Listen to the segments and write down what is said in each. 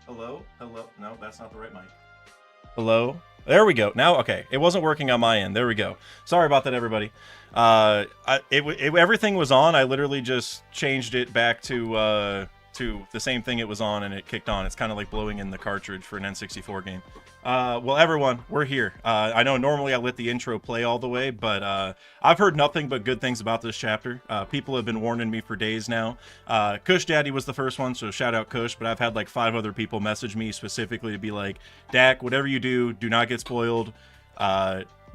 Hello? No, that's not the right mic. Hello? There we go. Now, okay. It wasn't working on my end. There we go. Sorry about that, everybody. Everything was on. I literally just changed it back to the same thing it was on, and it kicked on. It's kind of like blowing in the cartridge for an N64 game. Well, everyone, we're here. I know normally I let the intro play all the way, but I've heard nothing but good things about this chapter. People have been warning me for days now. Kush Daddy was the first one, so shout out Kush, but I've had like 5 other people message me specifically to be like, Dak, whatever you do not get spoiled.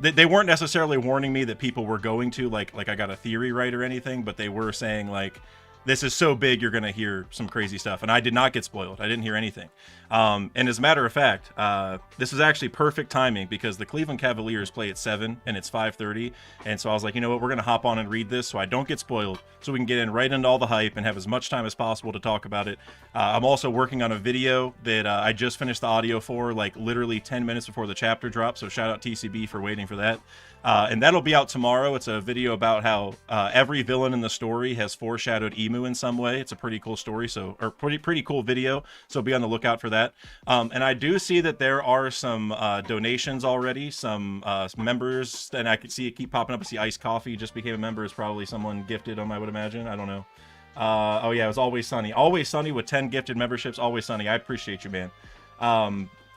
They weren't necessarily warning me that people were going to, like I got a theory right or anything, but they were saying like, this is so big, you're going to hear some crazy stuff. And I did not get spoiled. I didn't hear anything. And as a matter of fact, this is actually perfect timing because the Cleveland Cavaliers play at 7 and it's 5:30. And so I was like, you know what, we're going to hop on and read this so I don't get spoiled, so we can get in right into all the hype and have as much time as possible to talk about it. I'm also working on a video that I just finished the audio for, like literally 10 minutes before the chapter drops. So shout out TCB for waiting for that. And that'll be out tomorrow. It's a video about how every villain in the story has foreshadowed Emu in some way. It's a pretty cool story, or pretty cool video. So be on the lookout for that. And I do see that there are some donations already, some members, and I can see it keep popping up. I see Iced Coffee just became a member. It's probably someone gifted them, I would imagine. I don't know. Oh yeah, it was Always Sunny. Always Sunny with 10 gifted memberships. Always Sunny. I appreciate you, man.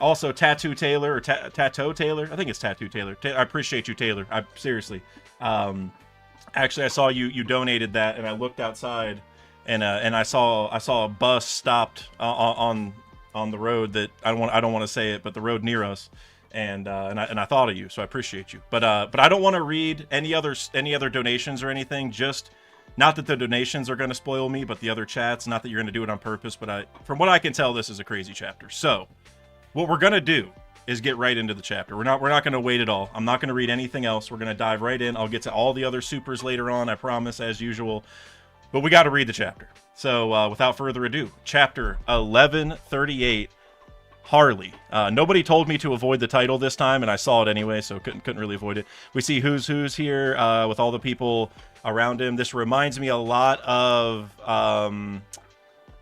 Also, Tattoo Taylor, or Tattoo Taylor. I think it's Tattoo Taylor. I appreciate you, Taylor. Seriously. Actually, I saw you donated that, and I looked outside, and I saw a bus stopped on the road that I don't want to say it, but the road near us, and I thought of you, so I appreciate you. But I don't want to read any other donations or anything. Just not that the donations are going to spoil me, but the other chats. Not that you're going to do it on purpose, but from what I can tell, this is a crazy chapter. So what we're going to do is get right into the chapter. We're not going to wait at all. I'm not going to read anything else. We're going to dive right in. I'll get to all the other supers later on, I promise, as usual. But we got to read the chapter. So without further ado, chapter 1138, Harley. Nobody told me to avoid the title this time, and I saw it anyway, so couldn't really avoid it. We see who's here with all the people around him. This reminds me a lot of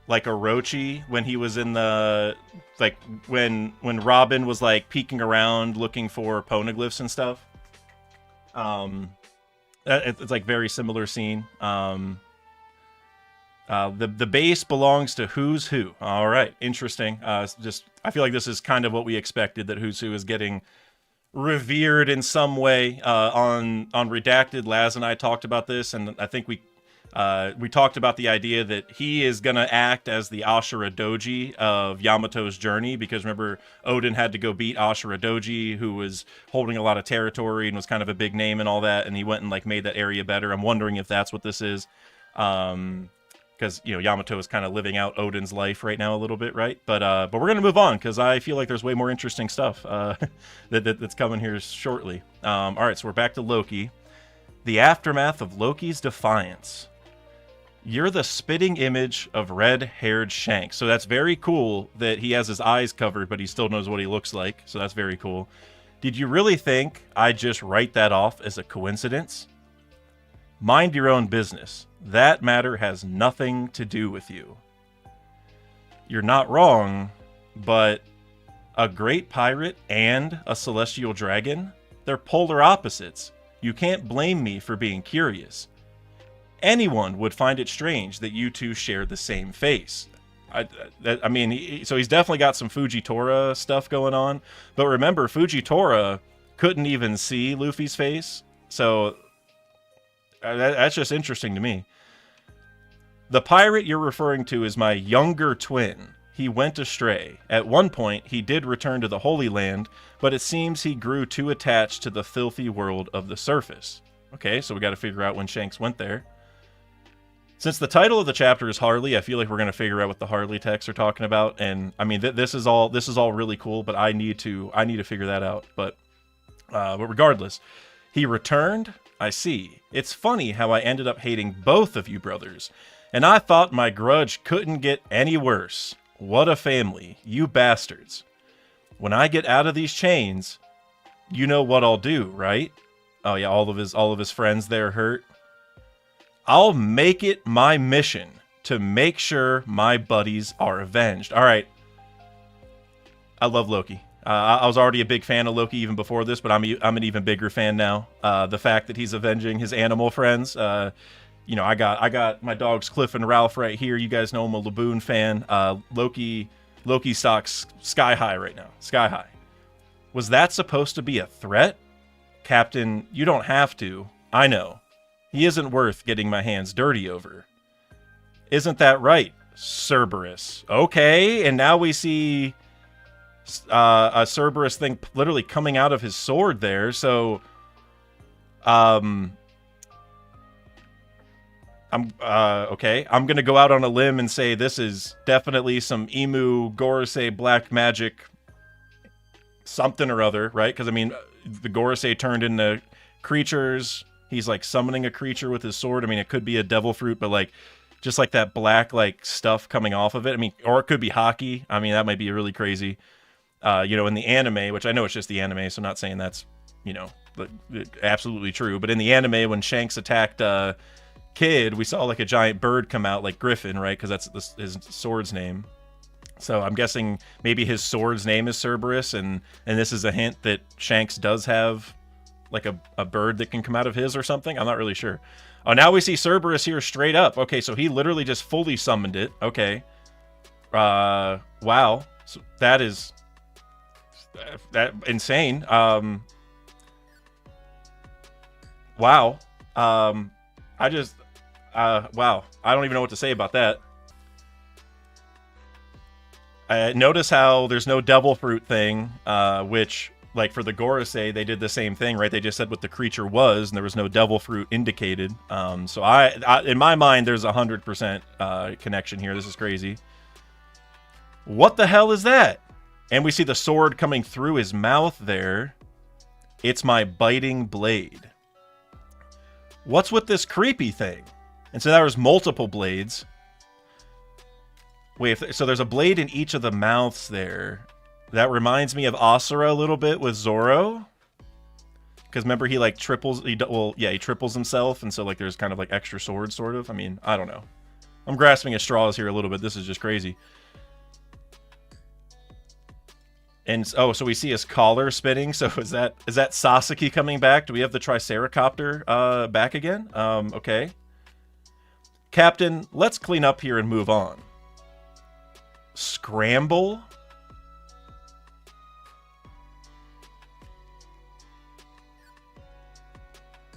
like Orochi when he was in the, like when Robin was like peeking around looking for poneglyphs and stuff. It's like very similar scene. The base belongs to Who's Who. All right, interesting. I feel like this is kind of what we expected, that Who's Who is getting revered in some way. On Redacted, Laz and I talked about this, and I think we talked about the idea that he is going to act as the Ashura Doji of Yamato's journey, because remember, Odin had to go beat Ashura Doji, who was holding a lot of territory and was kind of a big name and all that, and he went and like made that area better. I'm wondering if that's what this is, because you know, Yamato is kind of living out Odin's life right now a little bit, right? But we're going to move on, because I feel like there's way more interesting stuff that's coming here shortly. All right, so we're back to Loki. The aftermath of Loki's defiance. You're the spitting image of red-haired Shanks. So that's very cool that he has his eyes covered, but he still knows what he looks like. So that's very cool. Did you really think I'd just write that off as a coincidence? Mind your own business. That matter has nothing to do with you. You're not wrong, but a great pirate and a celestial dragon? They're polar opposites. You can't blame me for being curious. Anyone would find it strange that you two share the same face. I mean, so he's definitely got some Fujitora stuff going on. But remember, Fujitora couldn't even see Luffy's face. So that's just interesting to me. The pirate you're referring to is my younger twin. He went astray. At one point, he did return to the Holy Land, but it seems he grew too attached to the filthy world of the surface. Okay, so we got to figure out when Shanks went there. Since the title of the chapter is Harley, I feel like we're going to figure out what the Harley texts are talking about. And I mean, this is all really cool, but I need to figure that out. But regardless, he returned. I see. It's funny how I ended up hating both of you brothers, and I thought my grudge couldn't get any worse. What a family, you bastards. When I get out of these chains, you know what I'll do, right? Oh yeah, all of his friends there hurt. I'll make it my mission to make sure my buddies are avenged. All right. I love Loki. I was already a big fan of Loki even before this, but I'm an even bigger fan now. The fact that he's avenging his animal friends. You know, I got my dogs Cliff and Ralph right here. You guys know I'm a Laboon fan. Loki stocks sky high right now. Sky high. Was that supposed to be a threat? Captain, you don't have to. I know. He isn't worth getting my hands dirty over. Isn't that right, Cerberus? Okay, and now we see a Cerberus thing literally coming out of his sword there. So, okay. I'm gonna go out on a limb and say this is definitely some Emu Gorosei black magic something or other, right? Because I mean, the Gorosei turned into creatures. He's like summoning a creature with his sword. I mean, it could be a devil fruit, but like just like that black like stuff coming off of it. I mean, or it could be hockey. I mean, that might be really crazy. You know, in the anime, which I know it's just the anime, so I'm not saying that's, you know, absolutely true. But in the anime, when Shanks attacked Kid, we saw like a giant bird come out, like Griffin, right? Because that's his sword's name. So I'm guessing maybe his sword's name is Cerberus, and this is a hint that Shanks does have like a bird that can come out of his or something. I'm not really sure. Oh, now we see Cerberus here straight up. Okay, so he literally just fully summoned it. Okay. Wow. So that is that insane. Wow. I just wow. I don't even know what to say about that. Notice how there's no devil fruit thing, which, like, for the Gorosei, they did the same thing, right? They just said what the creature was, and there was no devil fruit indicated. So I in my mind, there's 100% connection here. This is crazy. What the hell is that? And we see the sword coming through his mouth there. It's my biting blade. What's with this creepy thing? And so there's multiple blades. Wait, so there's a blade in each of the mouths there. That reminds me of Asura a little bit with Zoro. Because remember, he like triples, he triples himself, and so like there's kind of like extra swords, sort of. I mean, I don't know. I'm grasping at straws here a little bit. This is just crazy. And oh, so we see his collar spinning. So is that Sasaki coming back? Do we have the Triceracopter back again? Okay. Captain, let's clean up here and move on. Scramble?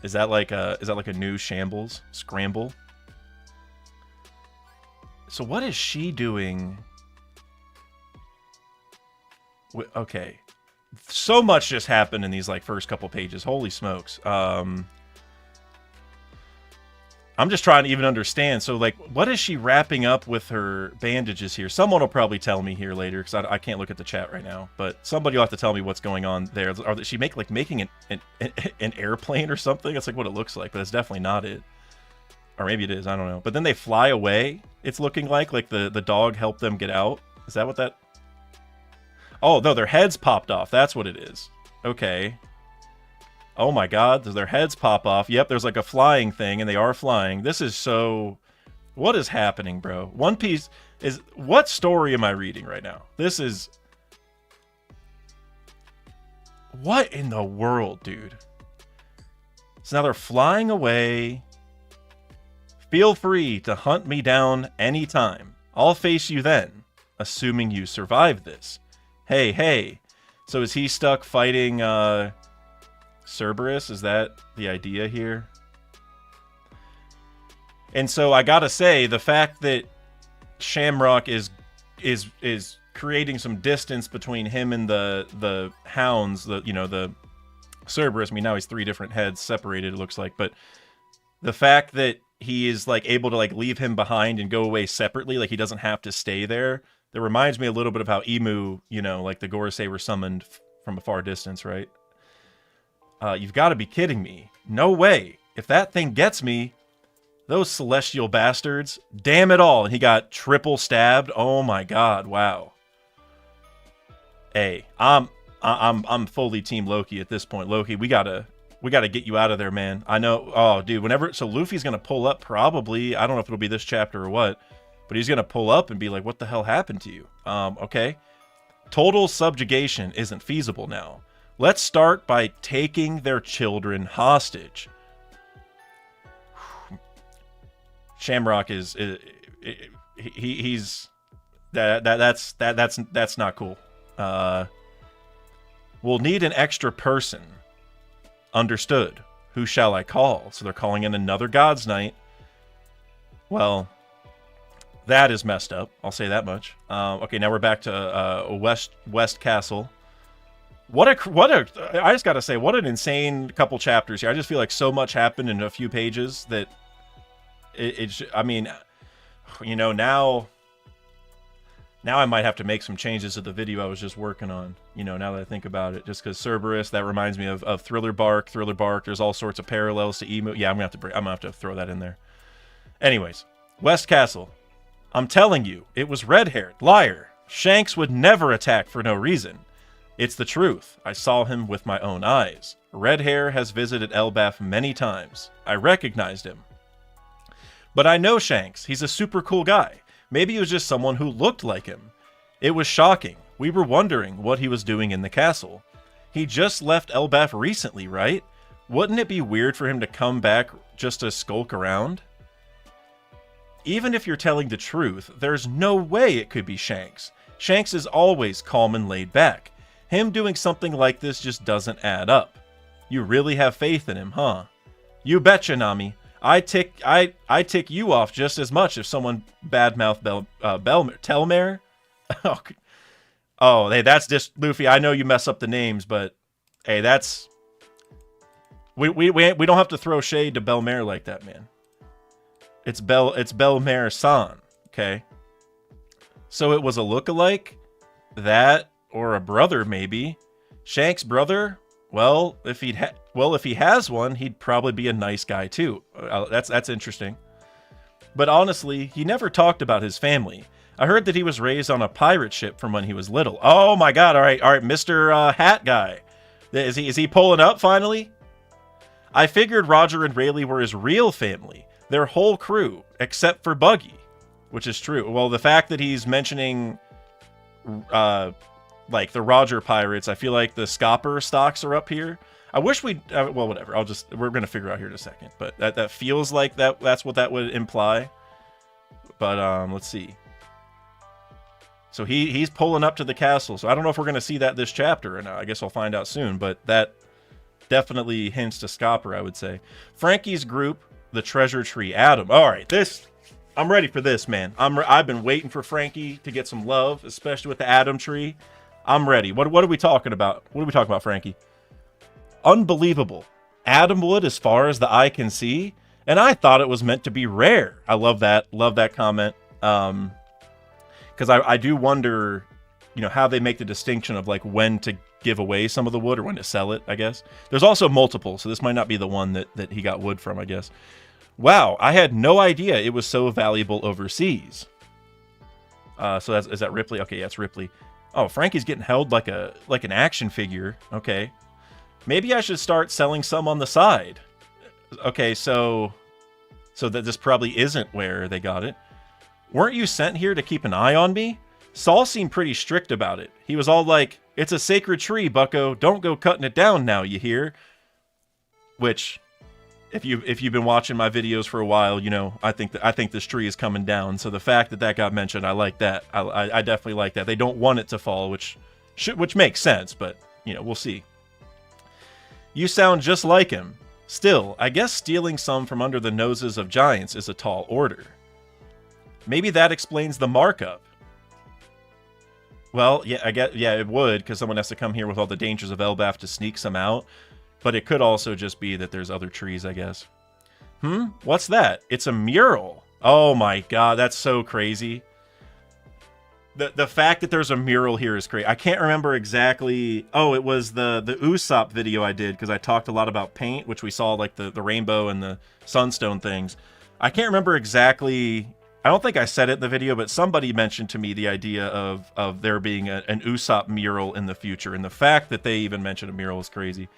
Is that like a new shambles? Scramble? So what is she doing? Okay. So much just happened in these like first couple pages. Holy smokes. I'm just trying to even understand. So, like, what is she wrapping up with her bandages here? Someone will probably tell me here later, because I can't look at the chat right now. But somebody will have to tell me what's going on there. Or that she making an airplane or something? That's like what it looks like, but it's definitely not it. Or maybe it is. I don't know. But then they fly away. It's looking like the dog helped them get out. Is that what that? Oh no, their heads popped off. That's what it is. Okay. Oh my god, does their heads pop off? Yep, there's like a flying thing, and they are flying. This is so... What is happening, bro? One Piece is... What story am I reading right now? This is... What in the world, dude? So now they're flying away. Feel free to hunt me down anytime. I'll face you then, assuming you survive this. Hey, hey. So is he stuck fighting, Cerberus? Is that the idea here? And so I gotta say, the fact that Shamrock is creating some distance between him and the hounds, the Cerberus. I mean, now he's 3 different heads separated, it looks like, but the fact that he is like able to like leave him behind and go away separately, like he doesn't have to stay there. That reminds me a little bit of how Emu, like the Gorosei were summoned from a far distance, right? You've got to be kidding me. No way. If that thing gets me, those celestial bastards, damn it all. And he got triple stabbed. Oh my god, wow. Hey, I'm fully team Loki at this point. Loki, we gotta get you out of there, man. I know. Oh, dude, so Luffy's gonna pull up probably. I don't know if it'll be this chapter or what, but he's gonna pull up and be like, "What the hell happened to you?" Okay. Total subjugation isn't feasible now. Let's start by taking their children hostage. Shamrock is he's that's not cool. We'll need an extra person. Understood. Who shall I call? So they're calling in another God's Night. Well, that is messed up. I'll say that much. Okay, now we're back to West Castle. I just gotta say, what an insane couple chapters here. I just feel like so much happened in a few pages that I mean, you know, now I might have to make some changes to the video I was just working on, you know, now that I think about it, just because Cerberus, that reminds me of Thriller Bark. There's all sorts of parallels to Emu. Yeah, I'm gonna have to throw that in there. Anyways, West Castle. I'm telling you, it was red-haired. Liar. Shanks would never attack for no reason. It's the truth. I saw him with my own eyes. Red Hair has visited Elbaf many times. I recognized him. But I know Shanks. He's a super cool guy. Maybe he was just someone who looked like him. It was shocking. We were wondering what he was doing in the castle. He just left Elbaf recently, right? Wouldn't it be weird for him to come back just to skulk around? Even if you're telling the truth, there's no way it could be Shanks. Shanks is always calm and laid back. Him doing something like this just doesn't add up. You really have faith in him, huh? You betcha, Nami. I tick you off just as much if someone badmouth Telmare. Oh, hey, that's just Luffy. I know you mess up the names, but hey, that's we don't have to throw shade to Belmare like that, man. It's Belmare-san, okay? So it was a lookalike? That, or a brother, maybe. Shanks' brother? Well, if he has one, he'd probably be a nice guy, too. That's interesting. But honestly, he never talked about his family. I heard that he was raised on a pirate ship from when he was little. Oh my god, alright, Mr. Hat Guy. Is he pulling up, finally? I figured Roger and Rayleigh were his real family. Their whole crew, except for Buggy. Which is true. Well, the fact that he's mentioning, like, the Roger pirates, I feel like the Scopper stocks are up here. I wish we'd... well, whatever. We're going to figure out here in a second. But that feels like that's what that would imply. But, let's see. So he's pulling up to the castle. So I don't know if we're going to see that this chapter. And I guess I'll find out soon. But that definitely hints to Scopper, I would say. Frankie's group, the Treasure Tree Adam. All right, I'm ready for this, man. I've been waiting for Frankie to get some love, especially with the Adam Tree. I'm ready. What are we talking about? What are we talking about, Frankie? Unbelievable. Adamwood as far as the eye can see, and I thought it was meant to be rare. I love that. Love that comment. Because I do wonder, you know, how they make the distinction of like when to give away some of the wood or when to sell it, I guess. There's also multiple, so this might not be the one that he got wood from, I guess. Wow, I had no idea it was so valuable overseas. So is that Ripley? Okay, yeah, it's Ripley. Oh, Frankie's getting held like an action figure. Okay. Maybe I should start selling some on the side. Okay, so that this probably isn't where they got it. Weren't you sent here to keep an eye on me? Saul seemed pretty strict about it. He was all like, "It's a sacred tree, bucko. Don't go cutting it down now, you hear?" Which, if you've been watching my videos for a while, you know, I think this tree is coming down. So the fact that got mentioned, I like that. I definitely like that. They don't want it to fall, which makes sense, but you know, we'll see. You sound just like him. Still, I guess stealing some from under the noses of giants is a tall order. Maybe that explains the markup. Well, yeah, it would, because someone has to come here with all the dangers of Elbaf to sneak some out. But it could also just be that there's other trees, I guess. What's that? It's a mural. Oh my god, that's so crazy. The fact that there's a mural here is crazy. I can't remember exactly... Oh, it was the Usopp video I did, because I talked a lot about paint, which we saw, like, the rainbow and the sunstone things. I can't remember exactly... I don't think I said it in the video, but somebody mentioned to me the idea of there being an Usopp mural in the future, and the fact that they even mentioned a mural is crazy.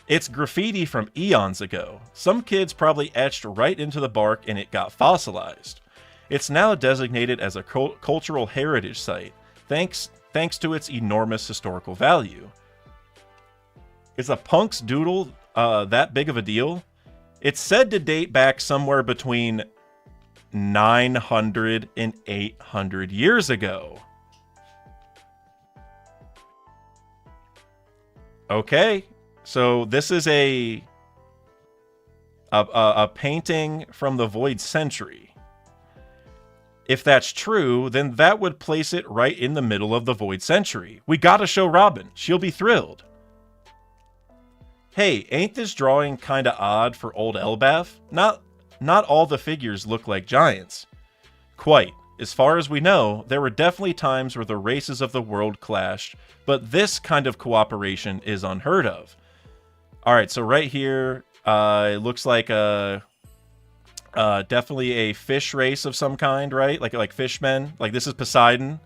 It's graffiti from eons ago. Some kids probably etched right into the bark and it got fossilized. It's now designated as a cultural heritage site. Thanks thanks to its enormous historical value. Is a Punk's doodle that big of a deal? It's said to date back somewhere between 900 and 800 years ago. Okay, so this is a painting from the Void Century. If that's true, then that would place it right in the middle of the Void Century. We gotta show Robin. She'll be thrilled. Hey, ain't this drawing kinda odd for old Elbaf? Not all the figures look like giants. Quite. As far as we know, there were definitely times where the races of the world clashed, but this kind of cooperation is unheard of. Alright, so right here, it looks like definitely a fish race of some kind, right? Like fishmen. Like this is Poseidon.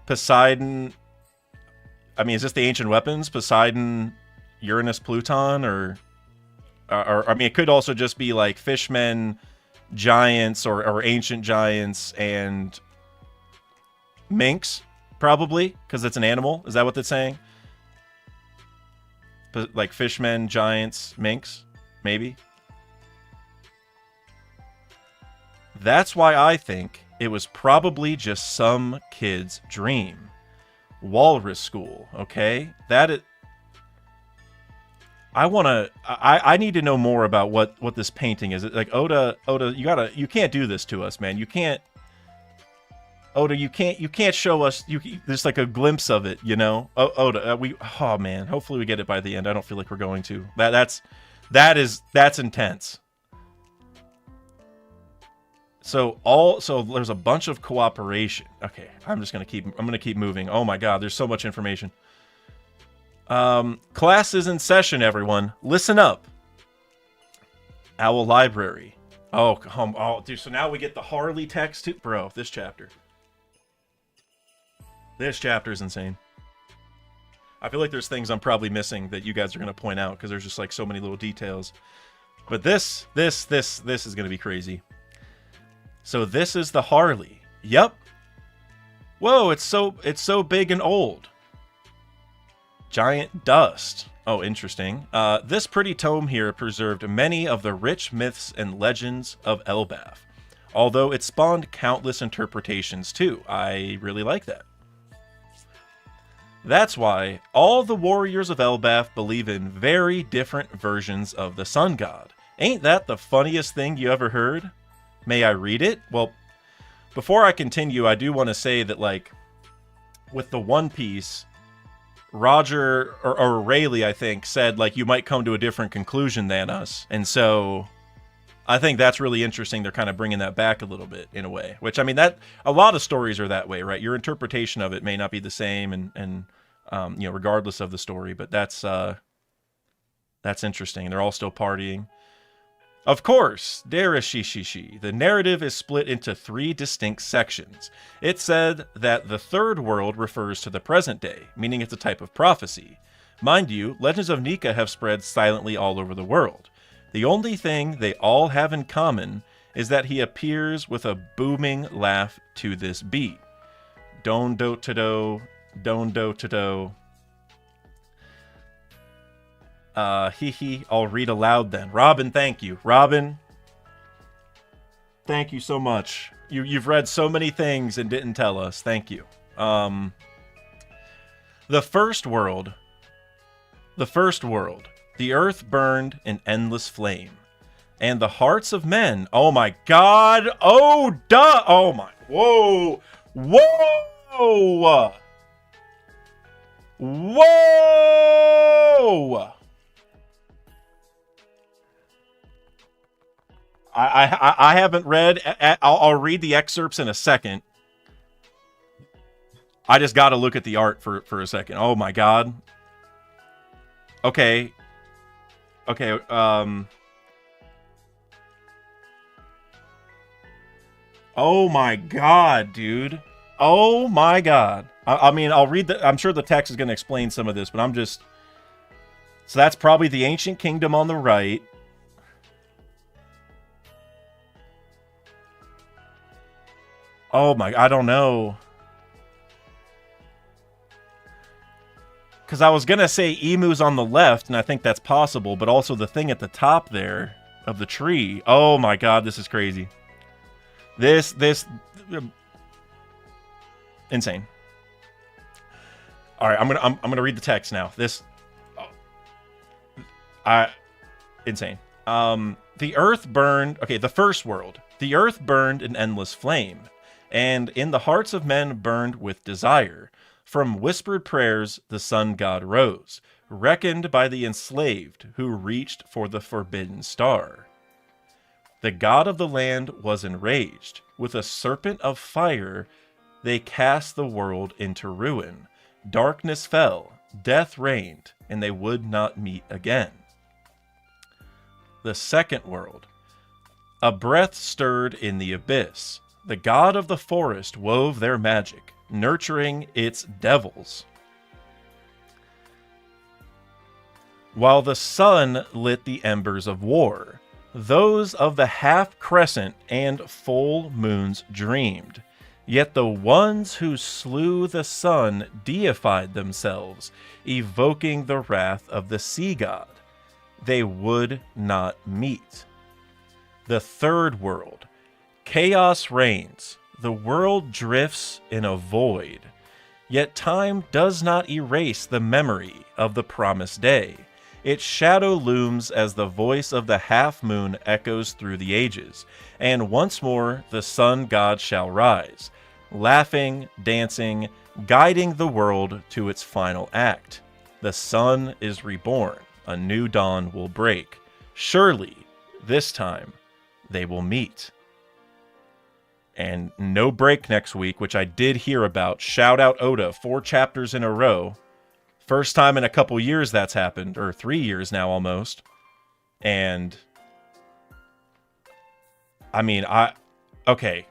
Poseidon. I mean, is this the ancient weapons? Poseidon, Uranus, Pluton, or I mean, it could also just be like fishmen, giants, or ancient giants, and minks, probably, because it's an animal. Is that what it's saying? Like fishmen, giants, minks, maybe. That's why I think it was probably just some kid's dream. Walrus school, okay? I need to know more about what this painting is. Like Oda, you can't do this to us, man. You can't. Oda, you can't show us. There's like a glimpse of it, you know. Oda, oh man. Hopefully we get it by the end. I don't feel like we're going to. That's intense. So there's a bunch of cooperation. Okay, I'm gonna keep moving. Oh my god, there's so much information. Class is in session, everyone. Listen up. Owl Library. Oh, dude. So now we get the Harley text too, bro. This chapter is insane. I feel like there's things I'm probably missing that you guys are gonna point out because there's just like so many little details. But this is gonna be crazy. So this is the Harley. Yep. Whoa, it's so big and old. Giant dust. Oh, interesting. This pretty tome here preserved many of the rich myths and legends of Elbaf, although it spawned countless interpretations too. I really like that. That's why all the warriors of Elbaf believe in very different versions of the sun god. Ain't that the funniest thing you ever heard? May I read it? Well, before I continue, I do want to say that, like, with the One Piece, Roger, or Rayleigh, I think, said, like, you might come to a different conclusion than us. And so, I think that's really interesting. They're kind of bringing that back a little bit, in a way. Which, I mean, a lot of stories are that way, right? Your interpretation of it may not be the same, and you know, regardless of the story. But that's interesting. They're all still partying. Of course, Derishishishi. The narrative is split into 3 distinct sections. It said that the third world refers to the present day, meaning it's a type of prophecy. Mind you, legends of Nika have spread silently all over the world. The only thing they all have in common is that he appears with a booming laugh to this beat. Don-do-to-do, don-do-to-do. I'll read aloud then. Robin, thank you. Robin, thank you so much. You've read so many things and didn't tell us. Thank you. The first world. The earth burned in endless flame. And the hearts of men. Oh my god. Oh, duh. Oh my. Whoa. Whoa. Whoa. I haven't read. I'll read the excerpts in a second. I just got to look at the art for a second. Oh my god. Okay. Oh my god, dude. Oh my god. I mean, I'll read I'm sure the text is going to explain some of this, but I'm just. So that's probably the ancient kingdom on the right. Oh my, I don't know. Because I was going to say emu's on the left, and I think that's possible, but also the thing at the top there of the tree. Oh my god, this is crazy. This insane. All right, I'm gonna read the text now. Insane. The earth burned. Okay, the first world. The earth burned in endless flame, and in the hearts of men burned with desire. From whispered prayers, the sun god rose, reckoned by the enslaved who reached for the forbidden star. The god of the land was enraged. With a serpent of fire, they cast the world into ruin. Darkness fell, death reigned, and they would not meet again. The second world. A breath stirred in the abyss. The god of the forest wove their magic, nurturing its devils. While the sun lit the embers of war, those of the half-crescent and full moons dreamed. Yet the ones who slew the sun deified themselves, evoking the wrath of the sea god. They would not meet. The third world. Chaos reigns. The world drifts in a void. Yet time does not erase the memory of the promised day. Its shadow looms as the voice of the half-moon echoes through the ages, and once more the sun god shall rise, laughing, dancing, guiding the world to its final act. The sun is reborn, a new dawn will break. Surely, this time, they will meet. And no break next week, which I did hear about. Shout out Oda, 4 chapters in a row. First time in a couple years that's happened, or 3 years now almost. And I mean, okay.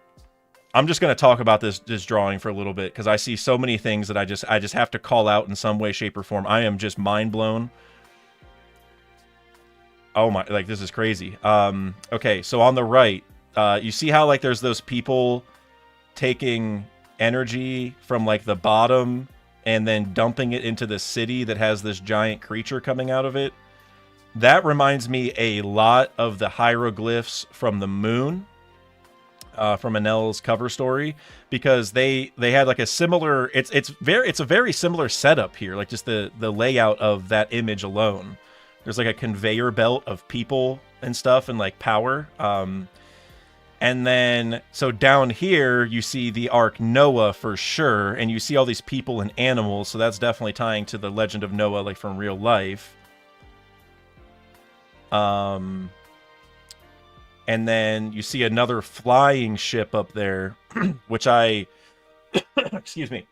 I'm just going to talk about this drawing for a little bit because I see so many things that I just have to call out in some way, shape, or form. I am just mind blown. Oh my, like this is crazy. Okay, so on the right, you see how like there's those people taking energy from like the bottom and then dumping it into the city that has this giant creature coming out of it? That reminds me a lot of the hieroglyphs from the moon, from Anel's cover story, because they had like a similar, it's a very similar setup here, like just the layout of that image alone. There's like a conveyor belt of people and stuff and like power. And then, so down here, you see the arc Noah for sure, and you see all these people and animals, so that's definitely tying to the legend of Noah, like from real life. And then you see another flying ship up there, which excuse me,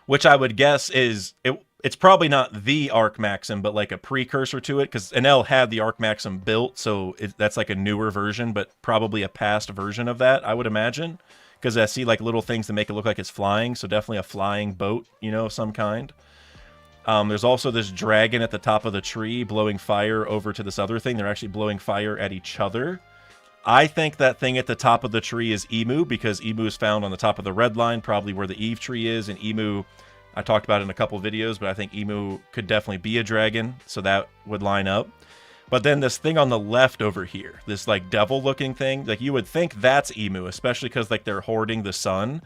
which I would guess is, it's probably not the Arc Maxim, but like a precursor to it, because Enel had the Arc Maxim built, so that's like a newer version, but probably a past version of that, I would imagine, because I see like little things that make it look like it's flying, so definitely a flying boat, you know, of some kind. There's also this dragon at the top of the tree blowing fire over to this other thing. They're actually blowing fire at each other. I think that thing at the top of the tree is Emu, because Emu is found on the top of the red line, probably where the Eve tree is, and Emu, I talked about it in a couple videos, but I think Emu could definitely be a dragon, so that would line up. But then this thing on the left over here, this like devil-looking thing, like you would think that's Emu, especially because like they're hoarding the sun.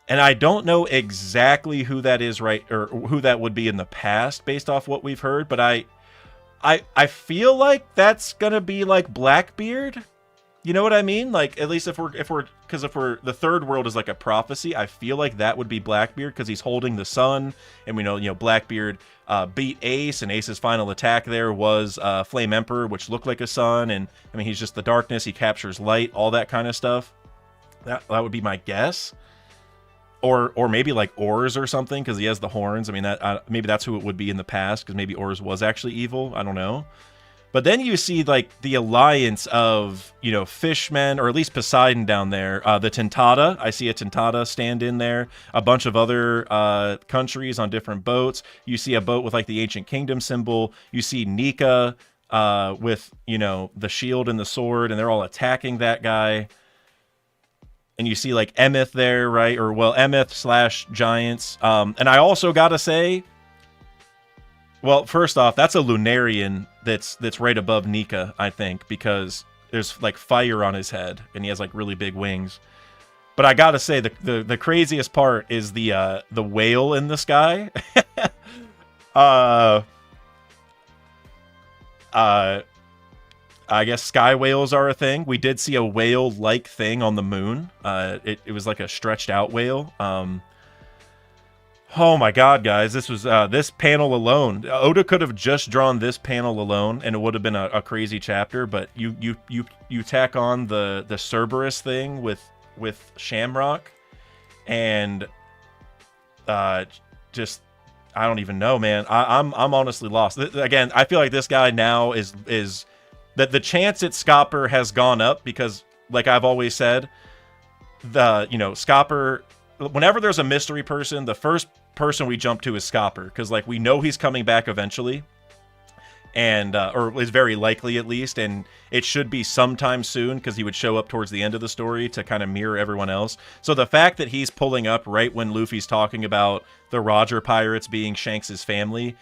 And I don't know exactly who that is, right, or who that would be in the past based off what we've heard, but I feel like that's gonna be like Blackbeard. You know what I mean? Like, at least if we're the third world is like a prophecy, I feel like that would be Blackbeard because he's holding the sun, and we know, Blackbeard beat Ace, and Ace's final attack there was Flame Emperor, which looked like a sun, and I mean he's just the darkness, he captures light, all that kind of stuff. That would be my guess. Or maybe like Ors or something because he has the horns. I mean that maybe that's who it would be in the past because maybe Ors was actually evil. I don't know. But then you see, like, the alliance of, fishmen, or at least Poseidon down there. The Tintata, I see a Tintata stand in there. A bunch of other countries on different boats. You see a boat with, like, the Ancient Kingdom symbol. You see Nika with, the shield and the sword, and they're all attacking that guy. and you see like Emeth there, right? Or well, Emeth slash Giants. And I also gotta say, well, first off, that's a Lunarian that's right above Nika, I think, because there's like fire on his head and he has like really big wings. But I gotta say, the craziest part is the whale in the sky. I guess sky whales are a thing. We did see a whale-like thing on the moon. It was like a stretched out whale. Oh my god, guys, this was this panel alone. Oda could have just drawn this panel alone, and it would have been a crazy chapter. But you tack on the Cerberus thing with Shamrock, and just I don't even know, man. I'm honestly lost. Again, I feel like this guy now is that the chance at Scopper has gone up because, like I've always said, Scopper, whenever there's a mystery person, the first person we jump to is Scopper, because like we know he's coming back eventually, and or is very likely at least, and it should be sometime soon because he would show up towards the end of the story to kind of mirror everyone else. So the fact that he's pulling up right when Luffy's talking about the Roger Pirates being Shanks' family,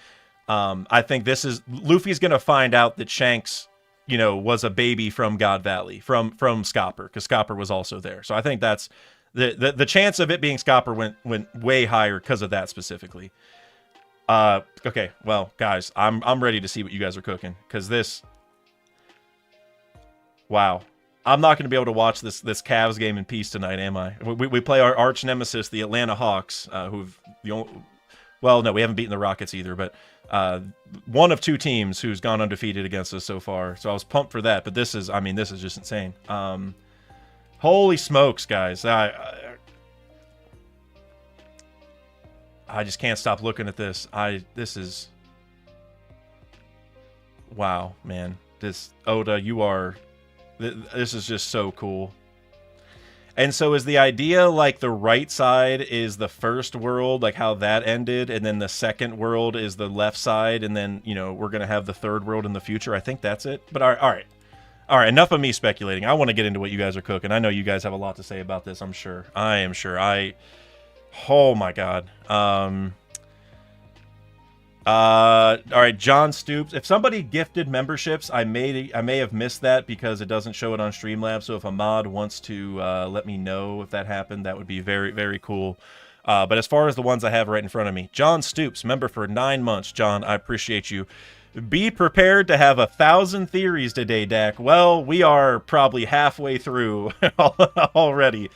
I think this is Luffy's gonna find out that Shanks, was a baby from God Valley, from Scopper, because Scopper was also there. So I think that's the chance of it being Scopper went way higher because of that specifically. Okay, well, guys, I'm ready to see what you guys are cooking, because this, wow, I'm not going to be able to watch this Cavs game in peace tonight, am I? We play our arch nemesis, the Atlanta Hawks, who've well, no, we haven't beaten the Rockets either, but one of two teams who's gone undefeated against us so far. So I was pumped for that, but this is just insane. Holy smokes, guys. I just can't stop looking at this. This is, wow, man. This, Oda, this is just so cool. And so is the idea like the right side is the first world, like how that ended, and then the second world is the left side, and then, we're going to have the third world in the future? I think that's it. But all right. Enough of me speculating. I want to get into what you guys are cooking. I know you guys have a lot to say about this, I'm sure. I am sure. Oh my god. All right, John Stoops. If somebody gifted memberships, I may have missed that because it doesn't show it on Streamlabs. So if a mod wants to let me know if that happened, that would be very, very cool. But as far as the ones I have right in front of me, John Stoops, member for 9 months. John, I appreciate you. Be prepared to have 1,000 theories today, Dak. Well, we are probably halfway through already.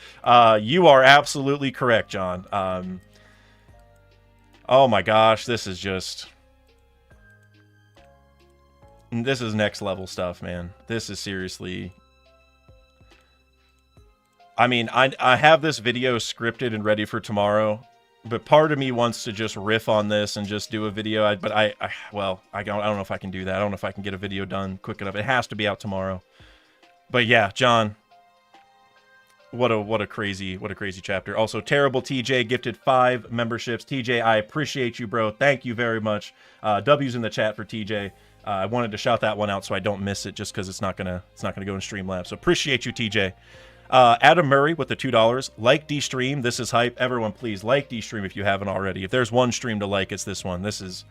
You are absolutely correct, John. Oh my gosh, this is next level stuff, man. This is seriously, I mean, I have this video scripted and ready for tomorrow, but part of me wants to just riff on this and just do a video. I don't know if I can do that. I don't know if I can get a video done quick enough. It has to be out tomorrow. But yeah, John, what a crazy chapter. Also, Terrible TJ gifted 5 memberships. TJ, I appreciate you, bro. Thank you very much. W's in the chat for TJ. I wanted to shout that one out so I don't miss it, just because it's not gonna go in Streamlabs. So appreciate you, TJ. Adam Murray with the $2. Like D-Stream. This is hype. Everyone, please like D-Stream if you haven't already. If there's one stream to like, it's this one. This is,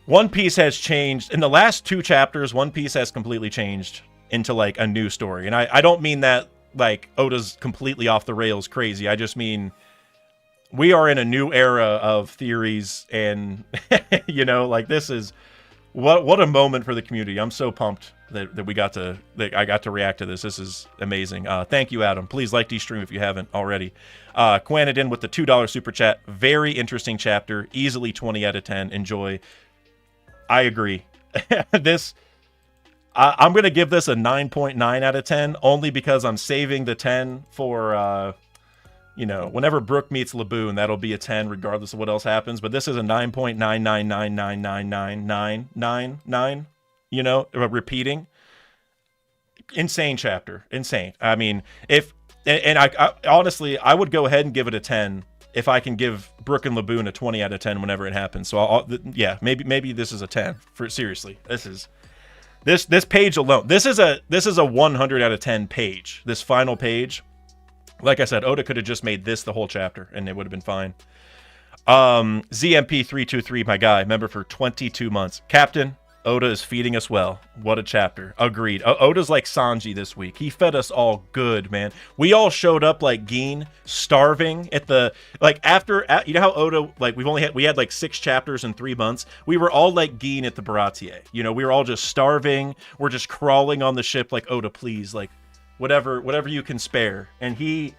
One Piece has changed in the last 2 chapters. One Piece has completely changed into like a new story, and I don't mean that like Oda's completely off the rails crazy. I just mean we are in a new era of theories, and like this is what a moment for the community. I'm so pumped that I got to react to this. This is amazing. Thank you, Adam. Please like D-Stream if you haven't already. Quanadin with the $2 super chat. Very interesting chapter. Easily 20 out of 10. Enjoy. I agree. I'm going to give this a 9.9 out of 10, only because I'm saving the 10 for, whenever Brook meets Laboon, that'll be a 10 regardless of what else happens. But this is a 9.999999999, repeating. Insane chapter. Insane. I mean, I honestly, I would go ahead and give it a 10 if I can give Brook and Laboon a 20 out of 10 whenever it happens. So, maybe this is a 10. Seriously, this page alone. This is a 100 out of 10 page. This final page Like I said, Oda could have just made this the whole chapter, and it would have been fine. ZMP323, my guy, member for 22 months. Captain, Oda is feeding us well. What a chapter. Agreed. Oda's like Sanji this week. He fed us all good, man. We all showed up like Gin, starving at the, like, after, you know how Oda, like, we had like 6 chapters in 3 months. We were all like Gin at the Baratier. You know, we were all just starving. We're just crawling on the ship like, Oda, please, like, whatever you can spare. And he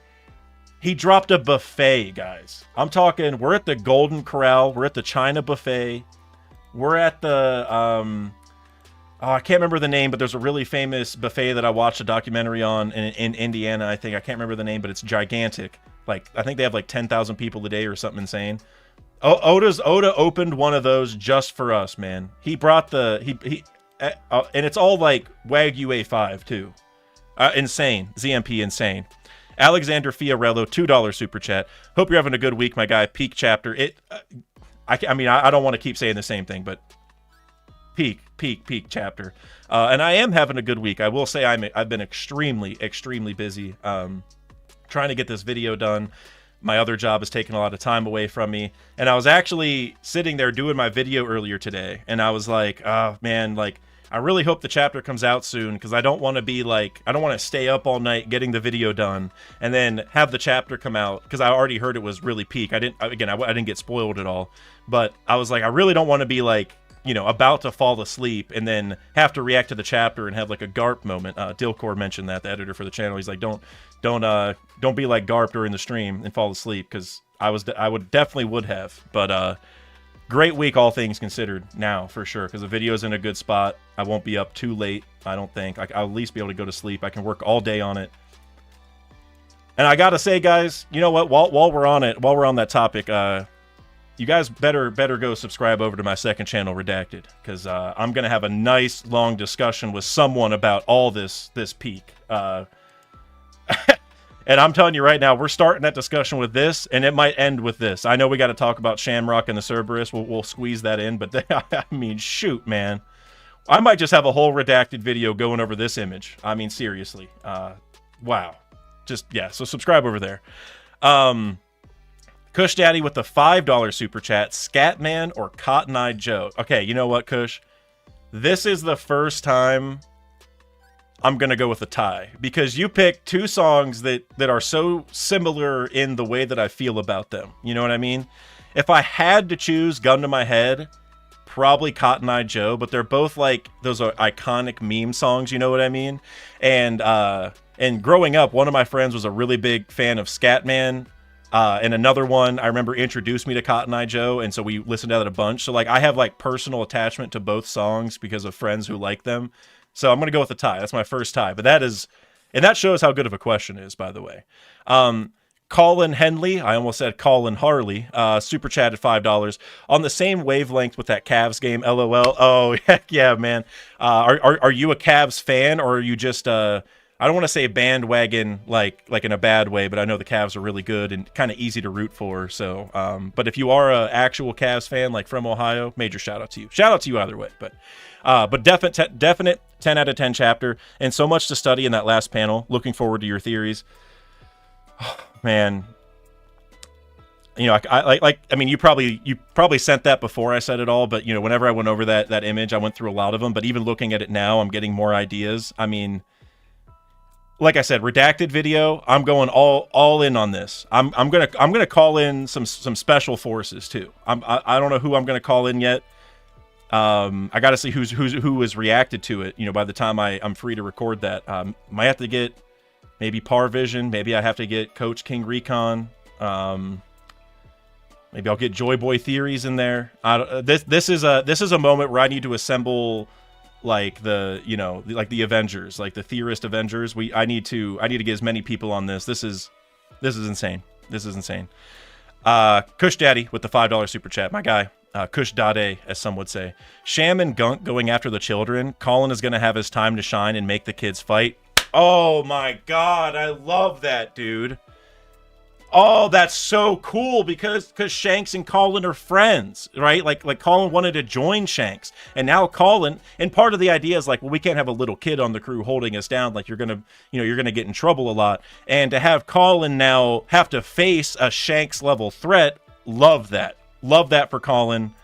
dropped a buffet, guys. I'm talking, we're at the Golden Corral. We're at the China buffet. We're at the, I can't remember the name, but there's a really famous buffet that I watched a documentary on in Indiana, I think. I can't remember the name, but it's gigantic. Like, I think they have like 10,000 people a day or something insane. Oda opened one of those just for us, man. He brought and it's all like Wagyu A5 too. Insane. ZMP insane. Alexander Fiorello, $2 super chat. Hope you're having a good week, my guy. Peak chapter. I mean, I don't want to keep saying the same thing, but peak chapter. And I am having a good week. I will say I've been extremely busy trying to get this video done. My other job has taken a lot of time away from me. And I was actually sitting there doing my video earlier today, and I was like, oh, man, like, I really hope the chapter comes out soon, because I don't want to be like, I don't want to stay up all night getting the video done and then have the chapter come out, because I already heard it was really peak. I didn't get spoiled at all, but I was like, I really don't want to be like, you know, about to fall asleep and then have to react to the chapter and have like a Garp moment. Dilcor mentioned that, the editor for the channel. He's like, don't be like Garp during the stream and fall asleep, because I would definitely have, but great week, all things considered, now, for sure, because the video's in a good spot. I won't be up too late, I don't think. I'll at least be able to go to sleep. I can work all day on it. And I gotta say, guys, you know what? While we're on that topic, you guys better go subscribe over to my second channel, Redacted, because I'm gonna have a nice, long discussion with someone about all this peak. And I'm telling you right now, we're starting that discussion with this, and it might end with this. I know we got to talk about Shamrock and the Cerberus. We'll squeeze that in, but I mean, shoot, man. I might just have a whole Redacted video going over this image. I mean, seriously. Wow. Just, yeah, so subscribe over there. Kush Daddy with the $5 super chat. Scatman or Cotton Eye Joe? Okay, you know what, Kush? This is the first time I'm going to go with a tie, because you picked 2 songs that are so similar in the way that I feel about them. You know what I mean? If I had to choose, gun to my head, probably Cotton Eye Joe, but they're both like, those are iconic meme songs, you know what I mean? And growing up, one of my friends was a really big fan of Scatman, and another one, I remember, introduced me to Cotton Eye Joe, and so we listened to that a bunch. So like, I have like personal attachment to both songs because of friends who like them. So I'm going to go with a tie. That's my first tie. But that shows how good of a question it is, by the way. Colin Henley, I almost said Colin Harley, super chatted $5. On the same wavelength with that Cavs game, LOL. Oh, heck yeah, man. Are you a Cavs fan, or are you just, I don't want to say bandwagon like in a bad way, but I know the Cavs are really good and kind of easy to root for. So, but if you are an actual Cavs fan, like from Ohio, major shout out to you. Shout out to you either way, but definite 10 out of 10 chapter, and so much to study in that last panel. Looking forward to your theories. Oh, man, you know, I mean, you probably sent that before I said it all, but you know, whenever I went over that image, I went through a lot of them. But even looking at it now, I'm getting more ideas. I mean, like I said, Redacted video, I'm going all in on this. I'm gonna call in some special forces too. I don't know who I'm gonna call in yet. I gotta see who has reacted to it, you know, by the time I'm free to record that. Might have to get maybe Parvision, maybe I have to get Coach King Recon, maybe I'll get Joy Boy Theories in there. This is a moment where I need to assemble like the Avengers, like the theorist Avengers. I need to get as many people on this. This is insane. This is insane. Kush Daddy with the $5 super chat, my guy. Kush Dade, as some would say. Sham and Gunk going after the children. Colin is going to have his time to shine and make the kids fight. Oh my god, I love that, dude. Oh, that's so cool because Shanks and Colin are friends, right? Like Colin wanted to join Shanks, and now Colin, and part of the idea is like, well, we can't have a little kid on the crew holding us down. Like you're gonna get in trouble a lot, and to have Colin now have to face a Shanks level threat, love that for Colin.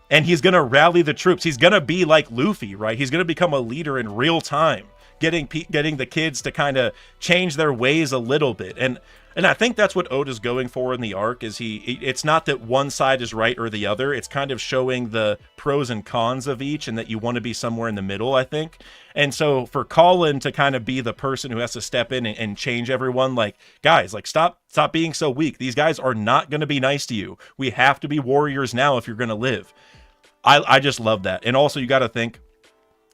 And he's gonna rally the troops. He's gonna be like Luffy, right? He's gonna become a leader in real time, getting the kids to kind of change their ways a little bit. And I think that's what Oda's going for in the arc. Is it's not that one side is right or the other. It's kind of showing the pros and cons of each, and that you want to be somewhere in the middle, I think. And so for Colin to kind of be the person who has to step in and change everyone, like, guys, like stop being so weak. These guys are not going to be nice to you. We have to be warriors now if you're going to live. I just love that. And also you got to think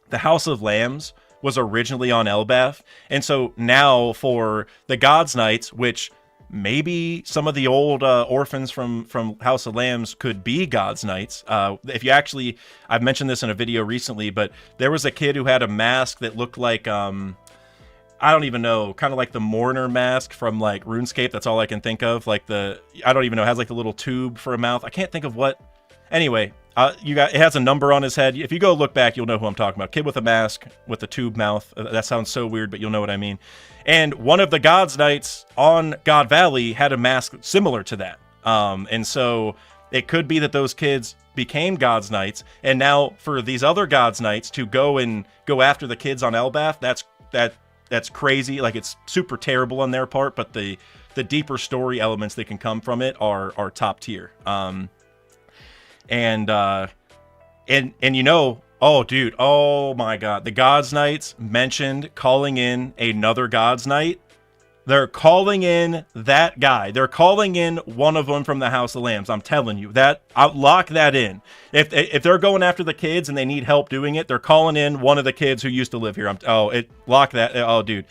the House of Lambs was originally on Elbaf, and so now for the Gods Knights, which maybe some of the old orphans from House of Lambs could be Gods Knights. If you actually, I've mentioned this in a video recently, but there was a kid who had a mask that looked like I don't even know, kind of like the mourner mask from like RuneScape. That's all I can think of. Like I don't even know, it has like the little tube for a mouth. I can't think of what. Anyway, it has a number on his head. If you go look back, you'll know who I'm talking about. Kid with a mask with a tube mouth. That sounds so weird, but you'll know what I mean. And one of the Gods Knights on God Valley had a mask similar to that. And so it could be that those kids became Gods Knights, and now for these other Gods Knights to go after the kids on Elbaf, that's crazy. Like, it's super terrible on their part, but the deeper story elements that can come from it are top tier. And you know, oh dude, oh my god, the Gods Knights mentioned calling in another Gods Knight. They're calling in that guy. They're calling in one of them from the House of Lambs. I'm telling you that. I'll lock that in. If they're going after the kids and they need help doing it, they're calling in one of the kids who used to live here. Lock that. Oh dude,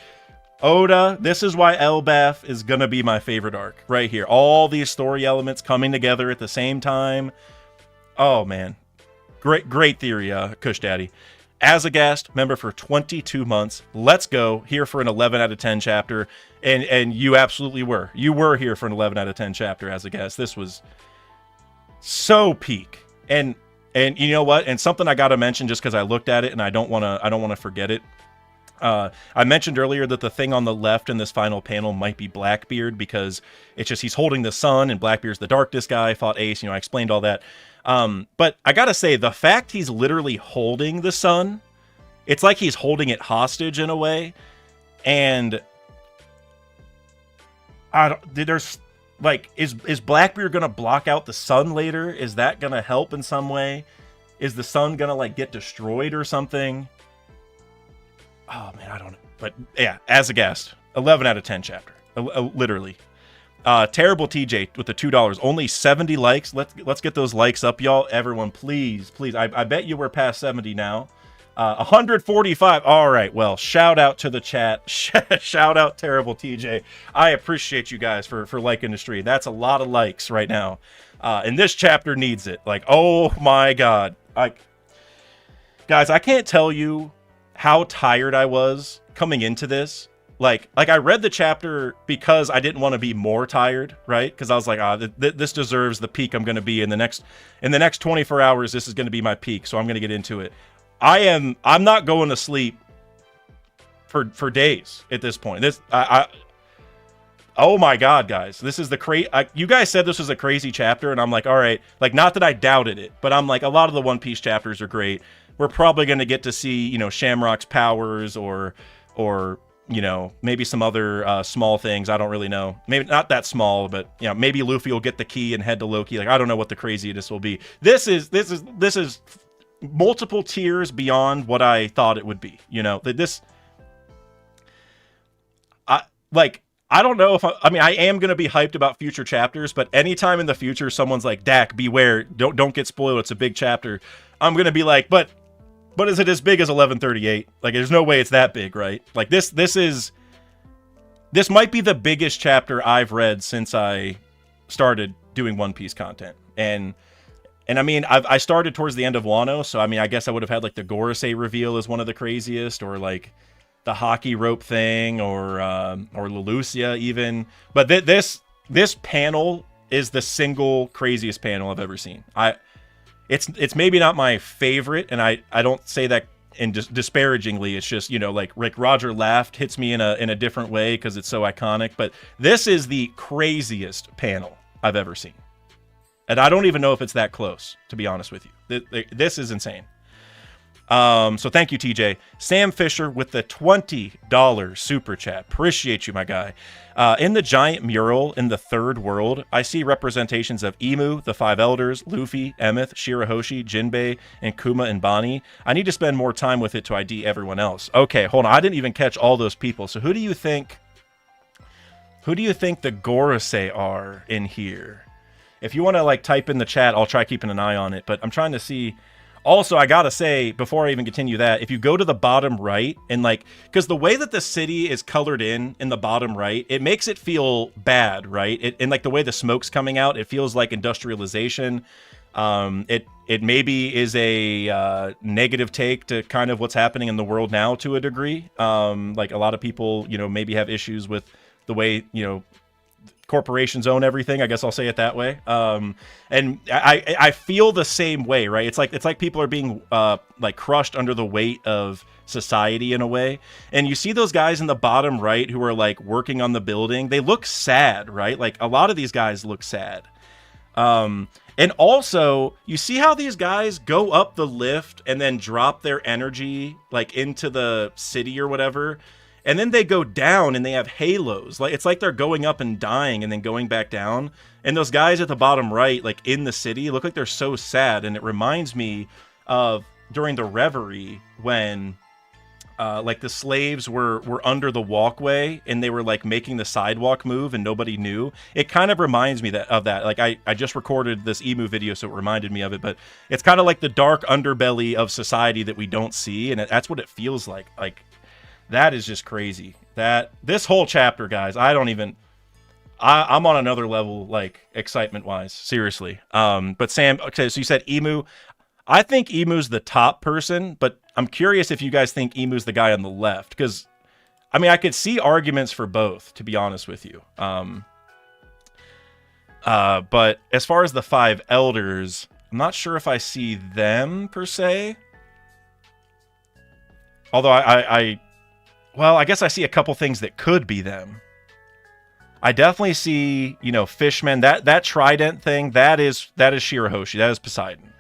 Oda, this is why Elbaf is gonna be my favorite arc right here. All these story elements coming together at the same time. Oh man, great theory, Kush Daddy. As a guest member for 22 months, let's go, here for an 11 out of 10 chapter, and you absolutely were. You were here for an 11 out of 10 chapter as a guest. This was so peak, and you know what? And something I gotta mention just because I looked at it and I don't wanna forget it. I mentioned earlier that the thing on the left in this final panel might be Blackbeard, because it's just he's holding the sun and Blackbeard's the darkness guy, fought Ace. You know, I explained all that. But I gotta say, the fact he's literally holding the sun, it's like he's holding it hostage in a way. And there's like, is Blackbeard gonna block out the sun later? Is that gonna help in some way? Is the sun gonna like get destroyed or something? Oh man, I don't know. But yeah, as a guest, 11 out of 10 chapter, literally. Terrible TJ with the $2, only 70 likes. Let's get those likes up, y'all. Everyone, please. I bet you we're past 70 now. 145. All right. Well, shout out to the chat. Shout out Terrible TJ. I appreciate you guys for liking the stream. That's a lot of likes right now. And this chapter needs it. Like, oh my God. Guys, I can't tell you how tired I was coming into this. Like I read the chapter because I didn't want to be more tired, right? Because I was like, this deserves the peak I'm going to be in the next 24 hours. This is going to be my peak, so I'm going to get into it. I'm not going to sleep for days at this point. Oh my God, guys, this is you guys said this was a crazy chapter, and I'm like, all right, like, not that I doubted it, but I'm like, a lot of the One Piece chapters are great. We're probably going to get to see, you know, Shamrock's powers or you know, maybe some other small things. I don't really know. Maybe not that small, but you know, maybe Luffy will get the key and head to Loki. Like, I don't know what the craziness will be. This is multiple tiers beyond what I thought it would be. You know, I don't know if I mean, I am gonna be hyped about future chapters, but anytime in the future someone's like, Dak, beware, don't get spoiled, it's a big chapter, I'm gonna be like, but is it as big as 1138? Like, there's no way it's that big, right? Like, this might be the biggest chapter I've read since I started doing One Piece content. And I mean, I started towards the end of Wano, so I mean, I guess I would have had like the Gorosei reveal as one of the craziest, or like the hockey rope thing, or Leloucia even. But this, this panel is the single craziest panel I've ever seen. It's maybe not my favorite, and I don't say that in disparagingly. It's just, you know, like Roger laughed hits me in a different way because it's so iconic. But this is the craziest panel I've ever seen, and I don't even know if it's that close, to be honest with you. This is insane. So thank you, TJ. Sam Fisher with the $20 super chat. Appreciate you, my guy. In the giant mural in the third world, I see representations of Emu, the Five Elders, Luffy, Emeth, Shirahoshi, Jinbei, and Kuma and Bonnie. I need to spend more time with it to ID everyone else. Okay, hold on. I didn't even catch all those people. So who do you think the Gorosei are in here? If you want to like type in the chat, I'll try keeping an eye on it. But I'm trying to see. Also, I gotta say, before I even continue that, if you go to the bottom right, and like, because the way that the city is colored in the bottom right, it makes it feel bad, right? And like the way the smoke's coming out, it feels like industrialization. It maybe is a negative take to kind of what's happening in the world now to a degree. Like a lot of people, you know, maybe have issues with the way, you know, corporations own everything, I guess I'll say it that way. And I feel the same way, right? It's like people are being like crushed under the weight of society in a way. And you see those guys in the bottom right who are like working on the building. They look sad, right? Like a lot of these guys look sad. And also, you see how these guys go up the lift and then drop their energy like into the city or whatever. And then they go down and they have halos. Like it's like they're going up and dying and then going back down. And those guys at the bottom right, like in the city, look like they're so sad. And it reminds me of during the Reverie when like the slaves were under the walkway and they were like making the sidewalk move and nobody knew. It kind of reminds me of that. Like I just recorded this Emu video, so it reminded me of it. But it's kind of like the dark underbelly of society that we don't see. And that's what it feels like. Like, that is just crazy. That this whole chapter, guys, I'm on another level, like excitement wise, seriously. But Sam, okay, so you said Emu. I think Emu's the top person, but I'm curious if you guys think Emu's the guy on the left, because I mean, I could see arguments for both, to be honest with you. But as far as the Five Elders, I'm not sure if I see them per se. Although well, I guess I see a couple things that could be them. I definitely see, you know, fishmen. That trident thing, that is Shirahoshi. That is Poseidon.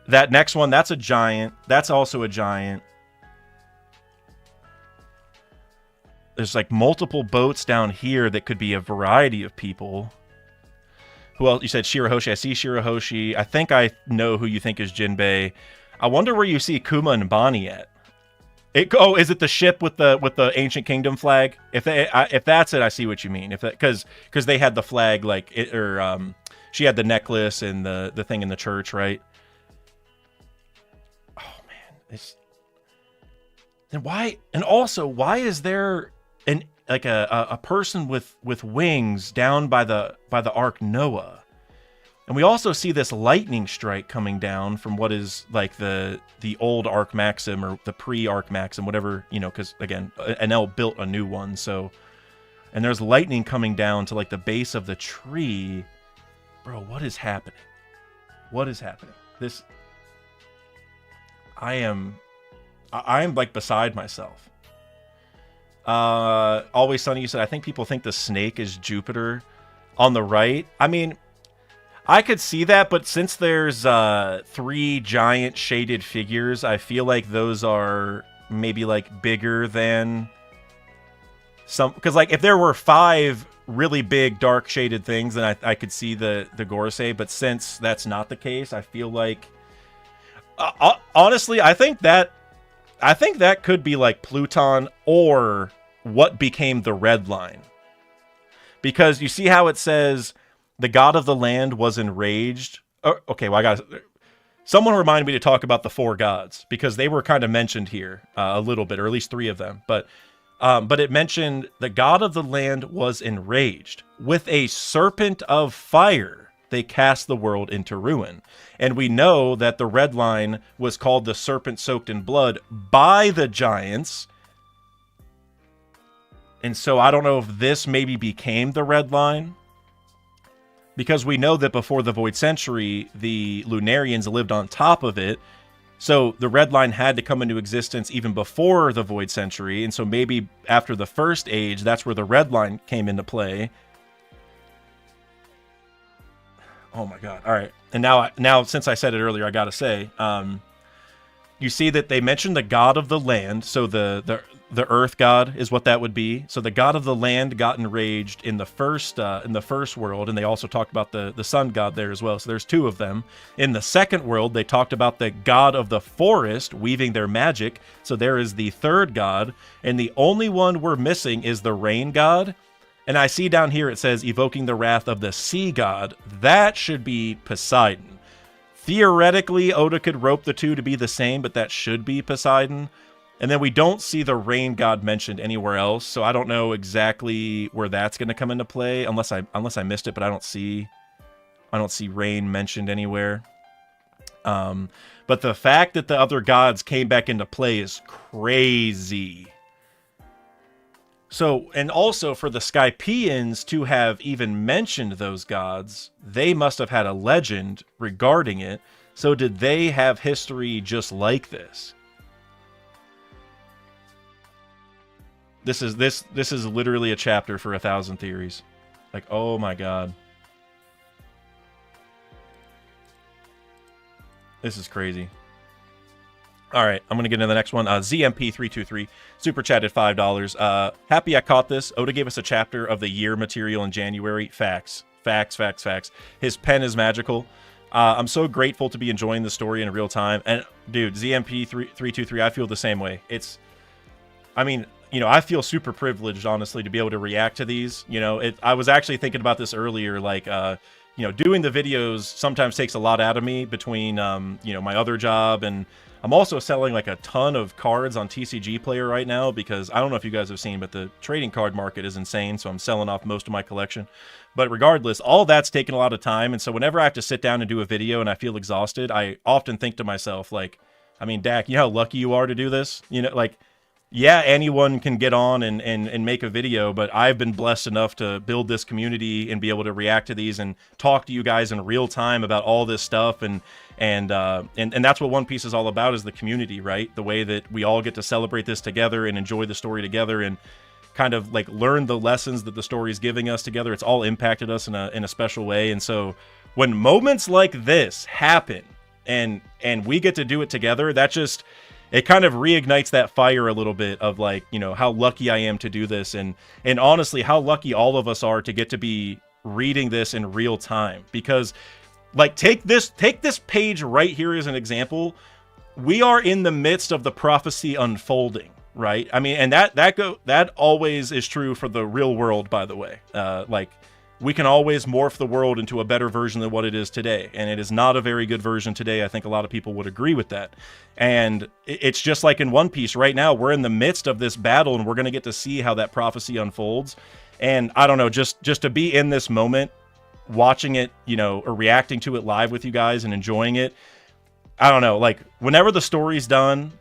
That next one, that's a giant. That's also a giant. There's like multiple boats down here that could be a variety of people. Who else? You said Shirahoshi. I see Shirahoshi. I think I know who you think is Jinbei. I wonder where you see Kuma and Bonnie at. Is it the ship with the ancient kingdom flag? If that's it, I see what you mean. If that because they had the flag like it, or she had the necklace and the thing in the church, right? Oh man, then why? And also, why is there a person with wings down by the Ark Noah? And we also see this lightning strike coming down from what is like the old Arc Maxim or the pre-Arc Maxim, whatever, you know, because again, Enel built a new one. So, and there's lightning coming down to like the base of the tree. Bro, what is happening? What is happening? I am like beside myself. Always Sunny, you said, I think people think the snake is Jupiter on the right. I mean, I could see that, but since there's 3 giant shaded figures, I feel like those are maybe like bigger than some. Because like if there were 5 really big dark shaded things, then I could see the Gorosei. But since that's not the case, I feel like honestly, I think that could be like Pluton or what became the Red Line. Because you see how it says the god of the land was enraged. Oh, okay, well, someone reminded me to talk about the 4 gods because they were kind of mentioned here a little bit, or at least 3 of them. But it mentioned the god of the land was enraged. With a serpent of fire, they cast the world into ruin. And we know that the Red Line was called the serpent soaked in blood by the giants. And so I don't know if this maybe became the Red Line. because we know that before the Void Century, the Lunarians lived on top of it. So the Red Line had to come into existence even before the Void Century, and so maybe after the First Age, that's where the Red Line came into play. Oh my god. All right. And now since I said it earlier, I got to say, you see that they mentioned the god of the land, so the earth god is what that would be. So the god of the land got enraged in the first world, and they also talked about the sun god there as well. So there's two of them. In the second world, they talked about the god of the forest weaving their magic. So there is the third god, and the only one we're missing is the rain god. And I see down here it says evoking the wrath of the sea god. That should be Poseidon. Theoretically, Oda could rope the two to be the same, but that should be Poseidon. And then we don't see the rain god mentioned anywhere else, so I don't know exactly where that's going to come into play, unless I missed it, but I don't see rain mentioned anywhere. But the fact that the other gods came back into play is crazy. So, and also for the Skypians to have even mentioned those gods, they must have had a legend regarding it. So did they have history just like this? This is literally a chapter for 1,000 theories. Like, oh my god. This is crazy. All right, I'm going to get into the next one. ZMP323, super chatted $5. Happy I caught this. Oda gave us a chapter of the year material in January. Facts. Facts, facts, facts. His pen is magical. I'm so grateful to be enjoying the story in real time. And, dude, ZMP323, I feel the same way. I mean, you know, I feel super privileged, honestly, to be able to react to these. You know, I was actually thinking about this earlier, like, you know, doing the videos sometimes takes a lot out of me between, you know, my other job, and I'm also selling like a ton of cards on TCG Player right now because I don't know if you guys have seen, but the trading card market is insane, so I'm selling off most of my collection. But regardless, all that's taken a lot of time, and so whenever I have to sit down and do a video and I feel exhausted, I often think to myself, like, I mean, Dak, you know how lucky you are to do this? You know, like, yeah, anyone can get on and make a video, but I've been blessed enough to build this community and be able to react to these and talk to you guys in real time about all this stuff, and that's what One Piece is all about, is the community, right? The way that we all get to celebrate this together and enjoy the story together and kind of like learn the lessons that the story is giving us together. It's all impacted us in a special way, and so when moments like this happen and we get to do it together, that just, it kind of reignites that fire a little bit of, like, you know, how lucky I am to do this, and honestly how lucky all of us are to get to be reading this in real time. Because, like, take this page right here as an example. We are in the midst of the prophecy unfolding, right? I mean, and that always is true for the real world, by the way. Like, we can always morph the world into a better version than what it is today, and it is not a very good version today. I think a lot of people would agree with that. And it's just like in One Piece right now, we're in the midst of this battle, and we're going to get to see how that prophecy unfolds. And I don't know, just to be in this moment, watching it, you know, or reacting to it live with you guys and enjoying it, I don't know, like, whenever the story's done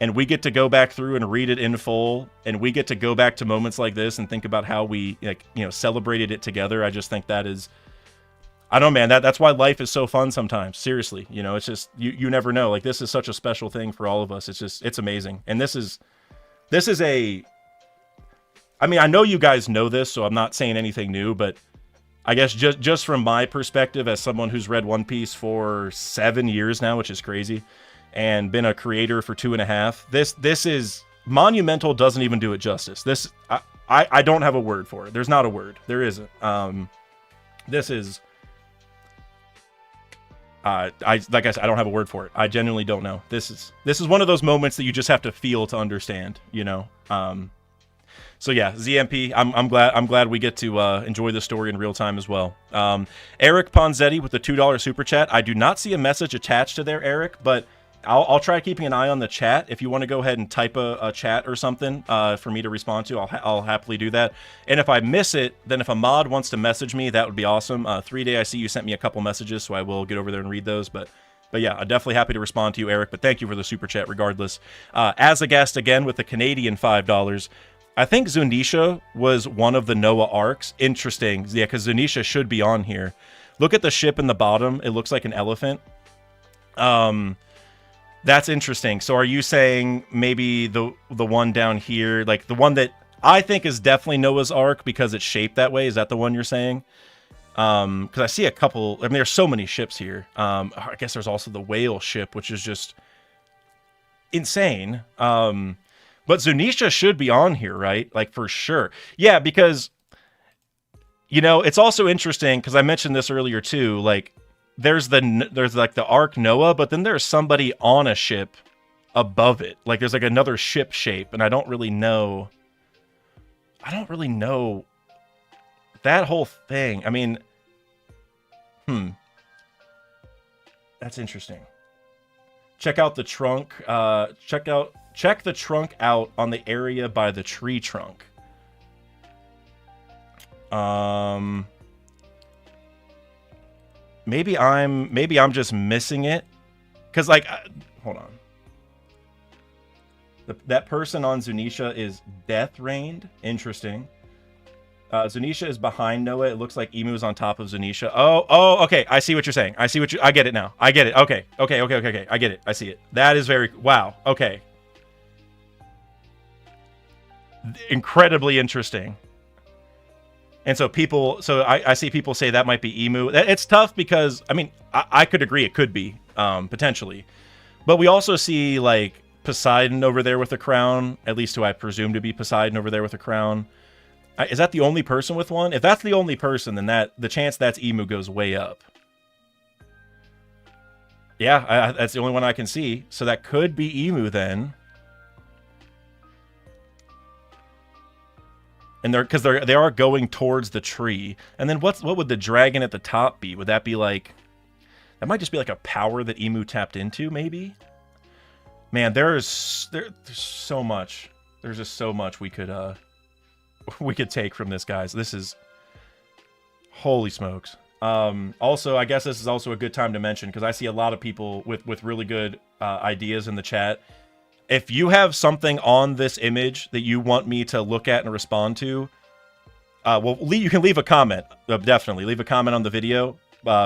and we get to go back through and read it in full, and we get to go back to moments like this and think about how we, like, you know, celebrated it together, I just think that is, I don't know, man, that's why life is so fun sometimes. Seriously, you know, it's just, you never know. Like, this is such a special thing for all of us. It's just, it's amazing. And this is a, I mean, I know you guys know this, so I'm not saying anything new, but I guess just from my perspective as someone who's read One Piece for 7 years now, which is crazy, and been a creator for 2.5, this is monumental. Doesn't even do it justice. This, I don't have a word for it. There's not a word. There isn't. This is, like I said, I don't have a word for it. I genuinely don't know. This is one of those moments that you just have to feel to understand, you know. So yeah, ZMP, I'm glad we get to enjoy the story in real time as well. Eric Ponzetti with the $2 super chat. I do not see a message attached to there, Eric, but I'll try keeping an eye on the chat. If you want to go ahead and type a chat or something for me to respond to, I'll happily do that. And if I miss it, then if a mod wants to message me, that would be awesome. 3Day, I see you sent me a couple messages, so I will get over there and read those. But yeah, I'm definitely happy to respond to you, Eric. But thank you for the super chat regardless. As a guest, again, with the Canadian $5. I think Zunisha was one of the Noah arcs. Interesting. Yeah, because Zunisha should be on here. Look at the ship in the bottom. It looks like an elephant. That's interesting. So are you saying maybe the one down here, like the one that I think is definitely Noah's Ark because it's shaped that way? Is that the one you're saying? Because I see a couple. I mean, there's so many ships here. I guess there's also the whale ship, which is just insane. But Zunisha should be on here, right? Like for sure. Yeah, because you know it's also interesting because I mentioned this earlier too. Like there's like the Ark Noah, but then there's somebody on a ship above it. Like there's like another ship shape, and I don't really know that whole thing. I mean, that's interesting. Check out the trunk. Check the trunk out on the area by the tree trunk. Maybe I'm just missing it, cause like, hold on. That person on Zunisha is Death Reigned. Interesting. Zunisha is behind Noah. It looks like Emu's on top of Zunisha. Oh, okay. I see what you're saying. I get it now. I get it. Okay. I get it. I see it. That is very, wow. Okay. Incredibly interesting. And so I see people say that might be Emu. It's tough because, I mean, I could agree it could be, potentially. But we also see, like, Poseidon over there with a crown, at least who I presume to be Poseidon over there with a crown. Is that the only person with one? If that's the only person, then the chance that's Emu goes way up. Yeah, that's the only one I can see. So that could be Emu then. And they are going towards the tree. And then what would the dragon at the top be? Would that be like, that might just be like a power that Emu tapped into, maybe? Man, there's so much. There's just so much we could take from this, guys. This is, holy smokes. Also, I guess this is also a good time to mention, because I see a lot of people with really good ideas in the chat. If you have something on this image that you want me to look at and respond to, you can leave a comment. Definitely leave a comment on the video,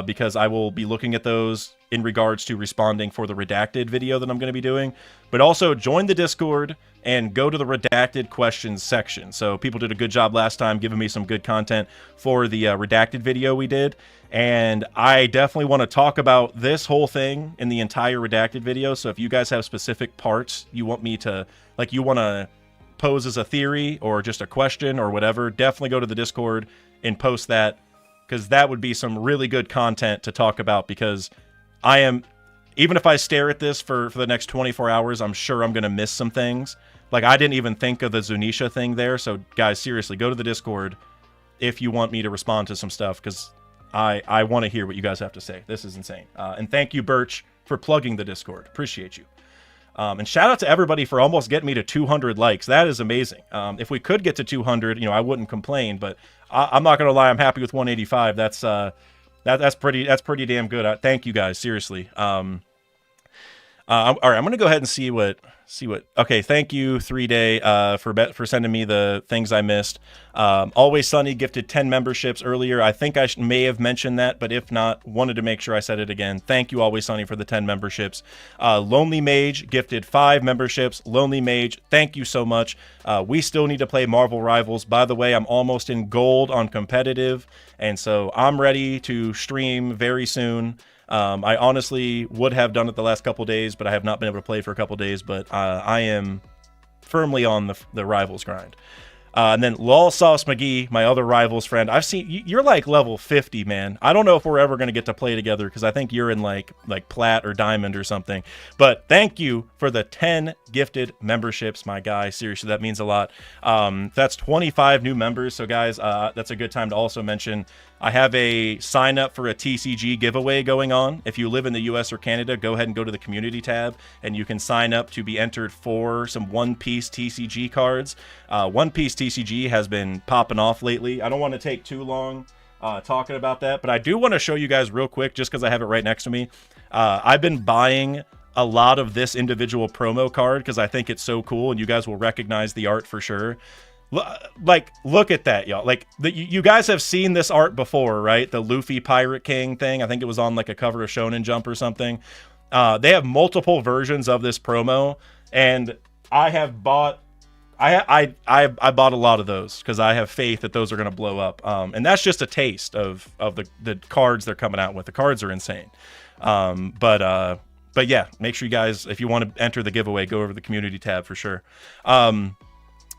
because I will be looking at those in regards to responding for the redacted video that I'm going to be doing. But also join the Discord and go to the redacted questions section. So people did a good job last time giving me some good content for the redacted video we did. And I definitely want to talk about this whole thing in the entire redacted video. So if you guys have specific parts you want me to, like, you want to pose as a theory or just a question or whatever, definitely go to the Discord and post that, because that would be some really good content to talk about. Because even if I stare at this for the next 24 hours, I'm sure I'm going to miss some things. Like, I didn't even think of the Zunisha thing there. So guys, seriously, go to the Discord if you want me to respond to some stuff, because I want to hear what you guys have to say. This is insane. And thank you, Birch, for plugging the Discord. Appreciate you. And shout out to everybody for almost getting me to 200 likes. That is amazing. If we could get to 200, I wouldn't complain. But I'm not gonna lie, I'm happy with 185. That's pretty damn good. Thank you guys, seriously. All right, I'm gonna go ahead and see what. Okay, thank you 3-Day for sending me the things I missed. Always Sunny gifted 10 memberships earlier. I think I may have mentioned that, but if not, wanted to make sure I said it again. Thank you, Always Sunny, for the 10 memberships. Lonely Mage gifted 5 memberships. Lonely Mage, thank you so much. We still need to play Marvel Rivals. By the way, I'm almost in gold on competitive, and so I'm ready to stream very soon. I honestly would have done it the last couple days, but I have not been able to play for a couple days. But I am firmly on the Rivals grind. And then Lol Sauce McGee, my other Rivals friend. I've seen you're like level 50, man. I don't know if we're ever gonna get to play together, because I think you're in like Plat or Diamond or something. But thank you for the 10 gifted memberships, my guy. Seriously, that means a lot. That's 25 new members. So guys, that's a good time to also mention I have a sign up for a TCG giveaway going on. If you live in the US or Canada, go ahead and go to the community tab and you can sign up to be entered for some One Piece TCG cards. One Piece TCG has been popping off lately. I don't want to take too long talking about that, but I do want to show you guys real quick, just because I have it right next to me. I've been buying a lot of this individual promo card because I think it's so cool, and you guys will recognize the art for sure. Like, look at that, y'all. Like, you guys have seen this art before, right? The Luffy Pirate King thing. I think it was on like a cover of Shonen Jump or something. They have multiple versions of this promo, and I have bought. I bought a lot of those because I have faith that those are going to blow up. And that's just a taste of the cards they're coming out with. The cards are insane. But yeah, make sure you guys, if you want to enter the giveaway, go over to the community tab for sure.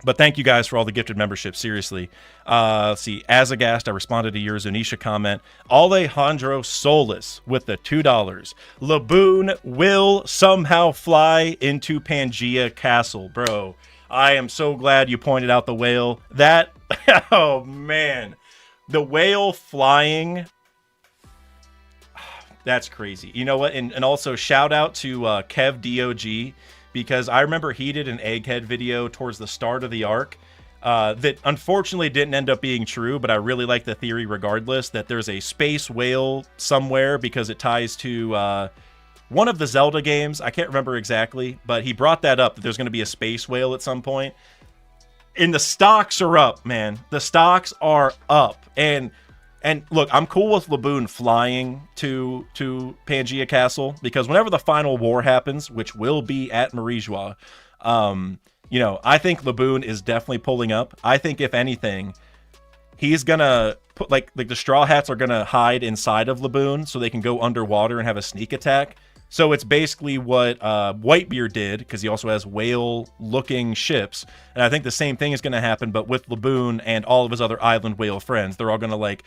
But thank you guys for all the gifted memberships. Seriously. Let's see. Azagast, I responded to your Zunisha comment. Alejandro Solis with the $2. Laboon will somehow fly into Pangea Castle. Bro, I am so glad you pointed out the whale. That, oh man. The whale flying. That's crazy. You know what? And also shout out to Kev DOG. Because I remember he did an Egghead video towards the start of the arc that unfortunately didn't end up being true, but I really like the theory regardless, that there's a space whale somewhere because it ties to one of the Zelda games. I can't remember exactly, but he brought that up, that there's going to be a space whale at some point. And the stocks are up, man. The stocks are up. And look, I'm cool with Laboon flying to Pangea Castle, because whenever the final war happens, which will be at Marijois, you know, I think Laboon is definitely pulling up. I think, if anything, he's gonna put, like the Straw Hats are gonna hide inside of Laboon so they can go underwater and have a sneak attack. So it's basically what Whitebeard did, because he also has whale-looking ships. And I think the same thing is going to happen, but with Laboon and all of his other island whale friends. They're all going to, like,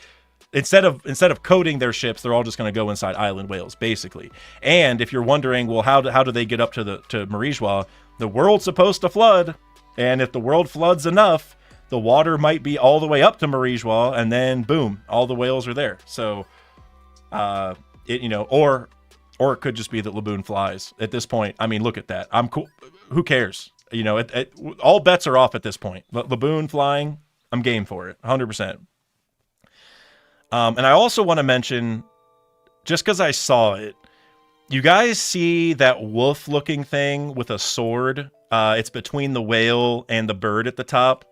instead of coating their ships, they're all just going to go inside island whales, basically. And if you're wondering, well, how do they get up to Marijois? The world's supposed to flood, and if the world floods enough, the water might be all the way up to Marijois, and then boom, all the whales are there. So, you know, or it could just be that Laboon flies at this point. I mean, look at that. I'm cool. Who cares? You know, all bets are off at this point. Laboon flying, I'm game for it, 100%. And I also want to mention, just because I saw it, you guys see that wolf-looking thing with a sword? It's between the whale and the bird at the top.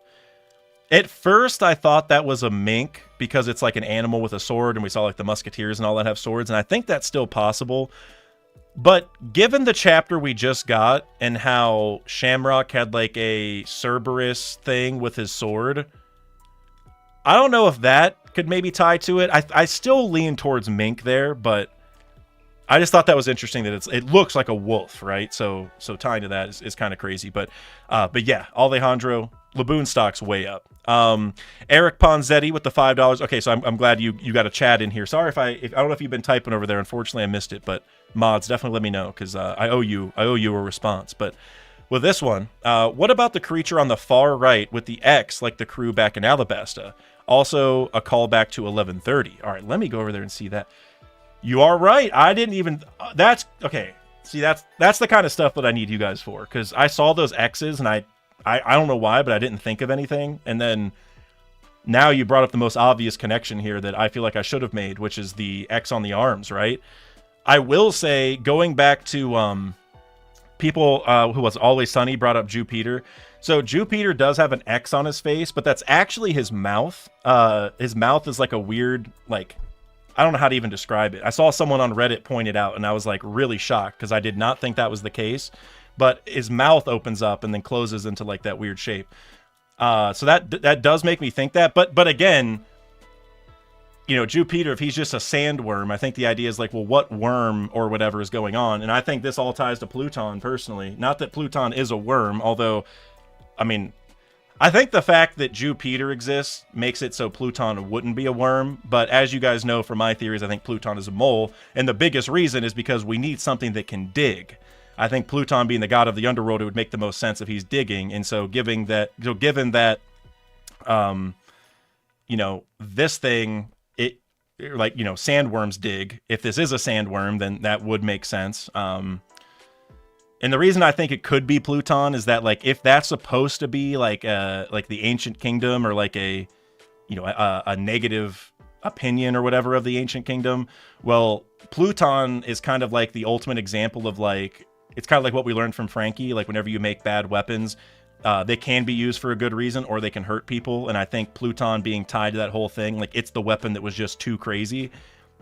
At first, I thought that was a mink, because it's like an animal with a sword, and we saw like the musketeers and all that have swords, and I think that's still possible. But given the chapter we just got, and how Shamrock had like a Cerberus thing with his sword, I don't know if that could maybe tie to it. I still lean towards mink there, but I just thought that was interesting that it looks like a wolf, right? So tying to that is kind of crazy. But yeah, Alejandro, Laboon stock's way up. Eric Ponzetti with the $5. Okay, so I'm glad you got a chat in here. Sorry if I don't know if you've been typing over there. Unfortunately, I missed it. But mods, definitely let me know, because I owe you a response. But with this one, what about the creature on the far right with the X, like the crew back in Alabasta? Also a callback to 1130. All right, let me go over there and see that. You are right. I didn't even. That's okay. See, that's the kind of stuff that I need you guys for, because I saw those X's and I don't know why, but I didn't think of anything. And then now you brought up the most obvious connection here that I feel like I should have made, which is the X on the arms, right? I will say, going back to people who was Always Sunny brought up Jupiter. So Jupiter does have an X on his face, but that's actually his mouth. His mouth is like a weird, like, I don't know how to even describe it. I saw someone on Reddit point it out, and I was like really shocked, because I did not think that was the case. But his mouth opens up and then closes into like that weird shape. So that does make me think that. But again, you know, Jupiter, if he's just a sandworm, I think the idea is like, well, what worm or whatever is going on? And I think this all ties to Pluton personally. Not that Pluton is a worm, although, I mean, I think the fact that Jupiter exists makes it so Pluton wouldn't be a worm. But as you guys know from my theories, I think Pluton is a mole. And the biggest reason is because we need something that can dig. I think Pluton being the god of the underworld, it would make the most sense if he's digging. And so given that, you know, this thing, like, you know, sandworms dig. If this is a sandworm, then that would make sense. And the reason I think it could be Pluton is that, like, if that's supposed to be like the ancient kingdom, or like a, you know, a negative opinion or whatever of the ancient kingdom, well, Pluton is kind of like the ultimate example of, like, it's kind of like what we learned from Frankie. Like, whenever you make bad weapons, they can be used for a good reason, or they can hurt people. And I think Pluton being tied to that whole thing, like it's the weapon that was just too crazy.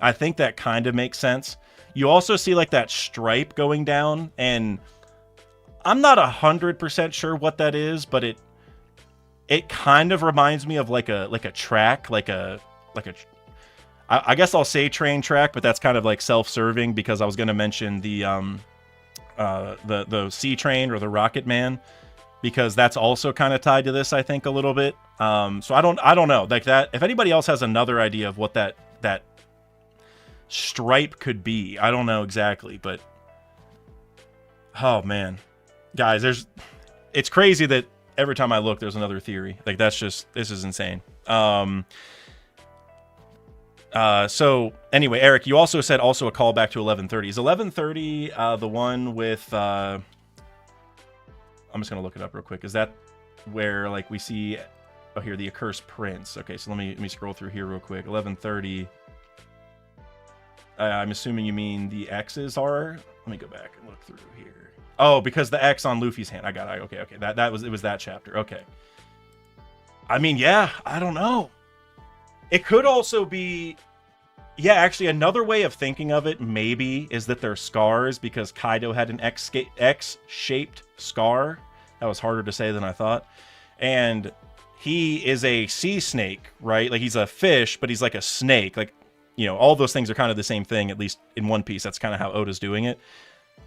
I think that kind of makes sense. You also see like that stripe going down, and I'm not 100% sure what that is, but it kind of reminds me of like a track, I guess I'll say train track, but that's kind of like self-serving because I was going to mention the sea train or the Rocket Man, because that's also kind of tied to this, I think, a little bit. So I don't know, like that. If anybody else has another idea of what that stripe could be, I don't know exactly, but oh man, guys, it's crazy that every time I look, there's another theory. Like this is insane. So anyway, Eric, you also said also a callback to 11:30. Is 11:30 the one with? I'm just gonna look it up real quick. Is that where like we see? Oh, here the accursed prince. Okay, so let me scroll through here real quick. 11:30. I'm assuming you mean the X's are. Let me go back and look through here. Oh, because the X on Luffy's hand. I got it. Okay. It was that chapter. Okay. I mean, yeah, I don't know. It could also be, yeah, actually another way of thinking of it maybe is that they're scars because Kaido had an X-shaped scar. That was harder to say than I thought. And he is a sea snake, right? Like he's a fish, but he's like a snake. Like, you know, all those things are kind of the same thing, at least in One Piece. That's kind of how Oda's doing it.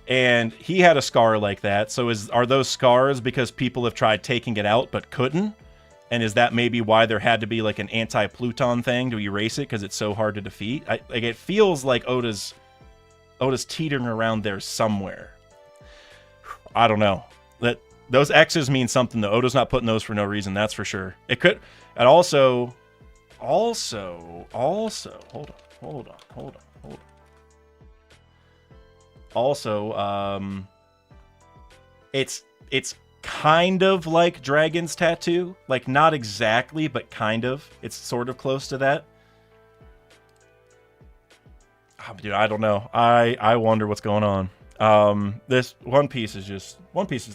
And he had a scar like that. So are those scars because people have tried taking it out but couldn't? And is that maybe why there had to be like an anti-Pluton thing to erase it because it's so hard to defeat? Like it feels like Oda's teetering around there somewhere. I don't know. Those X's mean something though. Oda's not putting those for no reason, that's for sure. It could, and also, hold on. Also, it's kind of like Dragon's tattoo, like not exactly, but kind of. It's sort of close to that. Oh, dude, I don't know. I wonder what's going on. This One Piece is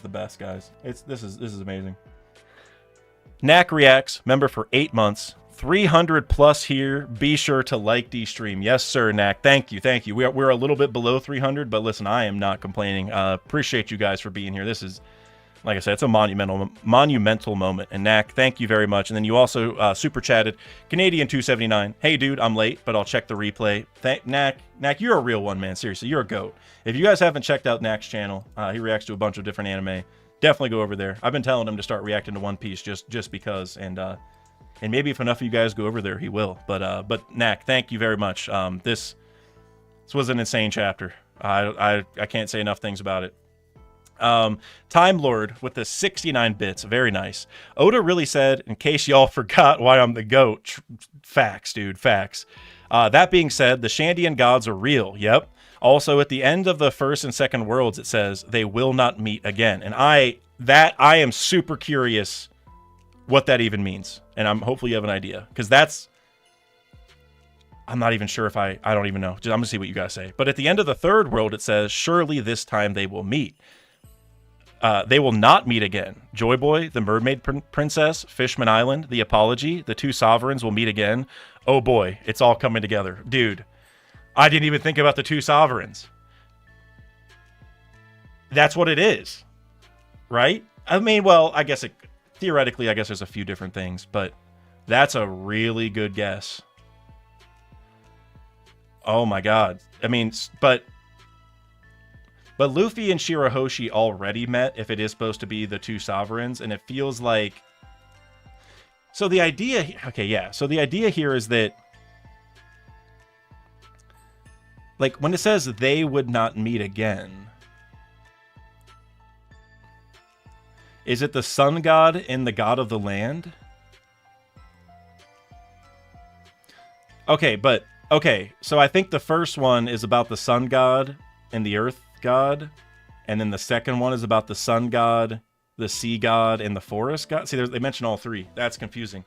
the best, guys. This is amazing. Knack reacts, member for 8 months. 300 plus here. Be sure to like the stream. Yes, sir, Knack. Thank you. We're a little bit below 300, but listen, I am not complaining. Appreciate you guys for being here. This is, like I said, it's a monumental moment. And Knack, thank you very much. And then you also super chatted Canadian 279. Hey, dude, I'm late, but I'll check the replay. Knack, you're a real one, man. Seriously, you're a goat. If you guys haven't checked out Knack's channel, he reacts to a bunch of different anime. Definitely go over there. I've been telling him to start reacting to One Piece just because, and maybe if enough of you guys go over there, he will. But Knack, thank you very much. This was an insane chapter. I can't say enough things about it. Time Lord with the 69 bits. Very nice. Oda really said, in case y'all forgot why I'm the GOAT. Facts, dude. Facts. That being said, the Shandian gods are real. Yep. Also, at the end of the first and second worlds, it says they will not meet again. And I am super curious what that even means. And hopefully you have an idea. Because I'm not even sure if I don't even know. I'm going to see what you guys say. But at the end of the third world, it says, surely this time they will meet. They will not meet again. Joy Boy, the Mermaid Princess, Fishman Island, the Apology, the two sovereigns will meet again. Oh boy, it's all coming together. Dude, I didn't even think about the two sovereigns. That's what it is. Right? I mean, well, I guess theoretically, I guess there's a few different things, but that's a really good guess. Oh my god. I mean, but Luffy and Shirahoshi already met, if it is supposed to be the two sovereigns, and it feels like... So the idea... Okay, yeah. So the idea here is that... Like, when it says they would not meet again... Is it the sun god and the god of the land? Okay, so I think the first one is about the sun god and the earth god, and then the second one is about the sun god, the sea god, and the forest god. See, they mention all three. That's confusing.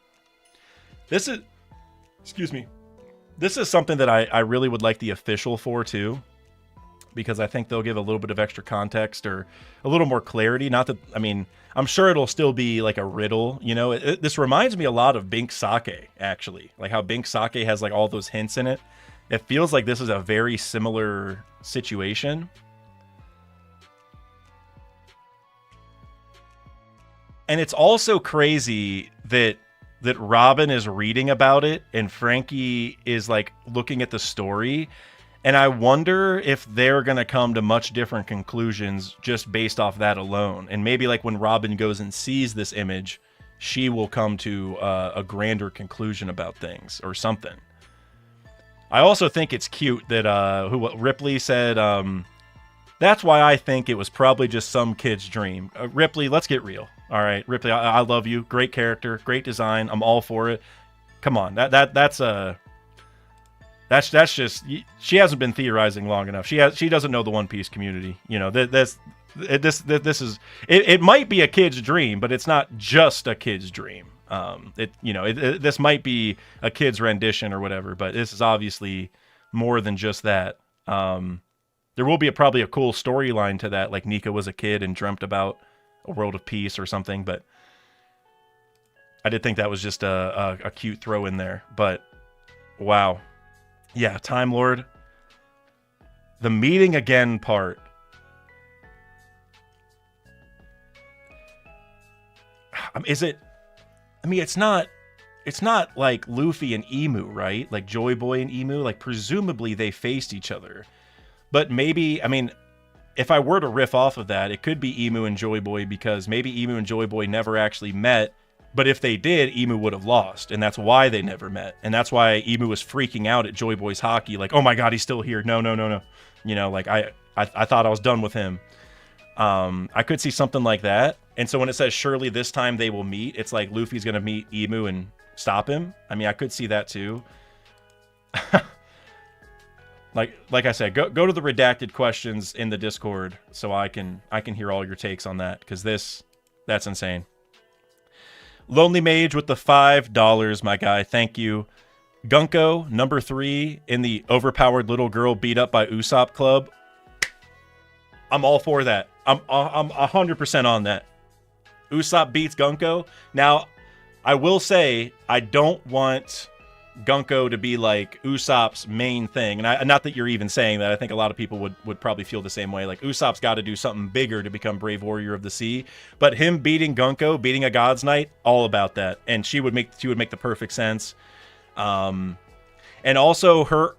This is something that I really would like the official for too. because I think they'll give a little bit of extra context or a little more clarity. Not that, I mean, I'm sure it'll still be like a riddle, you know. This reminds me a lot of Bink Sake, actually. Like how Bink Sake has like all those hints in it. It feels like this is a very similar situation. And it's also crazy that Robin is reading about it and Frankie is like looking at the story. And I wonder if they're going to come to much different conclusions just based off that alone. And maybe like when Robin goes and sees this image, she will come to a grander conclusion about things or something. I also think it's cute that Ripley said, that's why I think it was probably just some kid's dream. Ripley, let's get real. All right, Ripley, I love you. Great character, great design. I'm all for it. Come on, that's just, she hasn't been theorizing long enough. She doesn't know the One Piece community. You know, this is it might be a kid's dream, but it's not just a kid's dream. This might be a kid's rendition or whatever, but this is obviously more than just that. There will be probably a cool storyline to that, like Nika was a kid and dreamt about a world of peace or something, but I did think that was just a cute throw in there. But wow. Yeah, Time Lord. The meeting again part. Is it? I mean, it's not like Luffy and Emu, right? Like Joy Boy and Emu. Like presumably they faced each other, but maybe, I mean, if I were to riff off of that, it could be Emu and Joy Boy because maybe Emu and Joy Boy never actually met. But if they did, Emu would have lost, and that's why they never met. And that's why Emu was freaking out at Joy Boy's hockey, like, oh my god, he's still here. No. You know, like, I thought I was done with him. I could see something like that. And so when it says, surely this time they will meet, it's like Luffy's going to meet Emu and stop him. I mean, I could see that too. Like I said, go to the redacted questions in the Discord so I can hear all your takes on that, because that's insane. Lonely Mage with the $5, my guy. Thank you. Gunko, number 3 in the overpowered little girl beat up by Usopp club. I'm all for that. I'm 100% on that. Usopp beats Gunko. Now, I will say, I don't want Gunko to be like Usopp's main thing. And not that you're even saying that. I think a lot of people would probably feel the same way. Like, Usopp's got to do something bigger to become Brave Warrior of the Sea. But him beating Gunko, beating a God's Knight, all about that. And she would make the perfect sense. And also her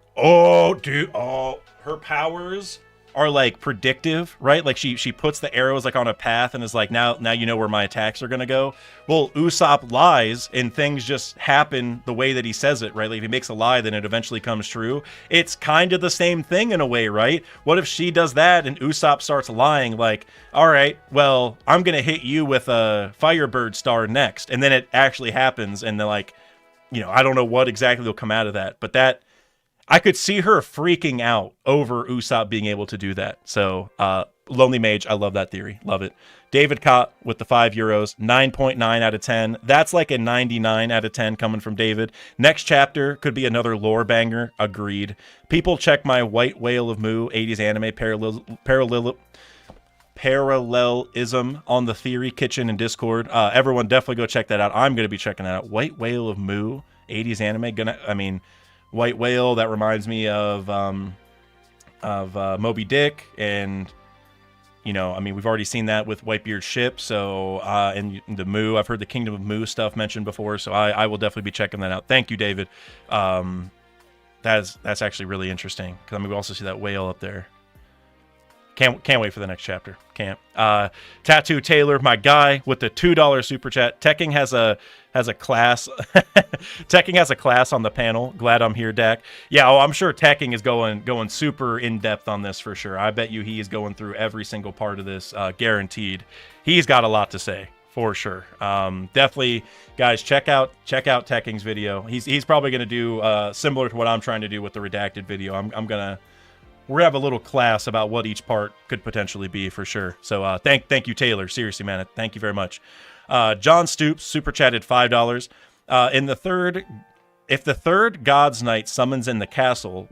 powers are like predictive, right? Like she puts the arrows like on a path and is like, now you know where my attacks are gonna go. Well, Usopp lies and things just happen the way that he says it, right? Like if he makes a lie, then it eventually comes true. It's kind of the same thing in a way, right? What if she does that and Usopp starts lying, like, all right, well, I'm gonna hit you with a Firebird star next, and then it actually happens, and they're like, you know, I don't know what exactly will come out of that, but that, I could see her freaking out over Usopp being able to do that. So, Lonely Mage, I love that theory. Love it. David Cott with the €5, 9.9 out of 10. That's like a 99 out of 10 coming from David. Next chapter could be another lore banger. Agreed. People check my White Whale of Mu 80s anime parallelism on the Theory Kitchen and Discord. Everyone definitely go check that out. I'm going to be checking that out. White Whale of Mu 80s anime. White Whale, that reminds me of Moby Dick, and you know, I mean, we've already seen that with Whitebeard's ship. So, and the Mu, I've heard the Kingdom of Mu stuff mentioned before, so I will definitely be checking that out. Thank you, David. That's actually really interesting, because I mean, we also see that whale up there. Can't wait for the next chapter. Can't. Tattoo Taylor, my guy, with the $2 super chat. Tekking has a class. Tekking has a class on the panel. Glad I'm here, Dak. Yeah, I'm sure Tekking is going super in depth on this for sure. I bet you he is going through every single part of this, guaranteed. He's got a lot to say for sure. Definitely, guys, check out Tekking's video. He's probably gonna do similar to what I'm trying to do with the redacted video. We're gonna have a little class about what each part could potentially be for sure. So thank you, Taylor. Seriously, man, thank you very much. John Stoops super chatted $5. If the third God's Knight summons in the castle,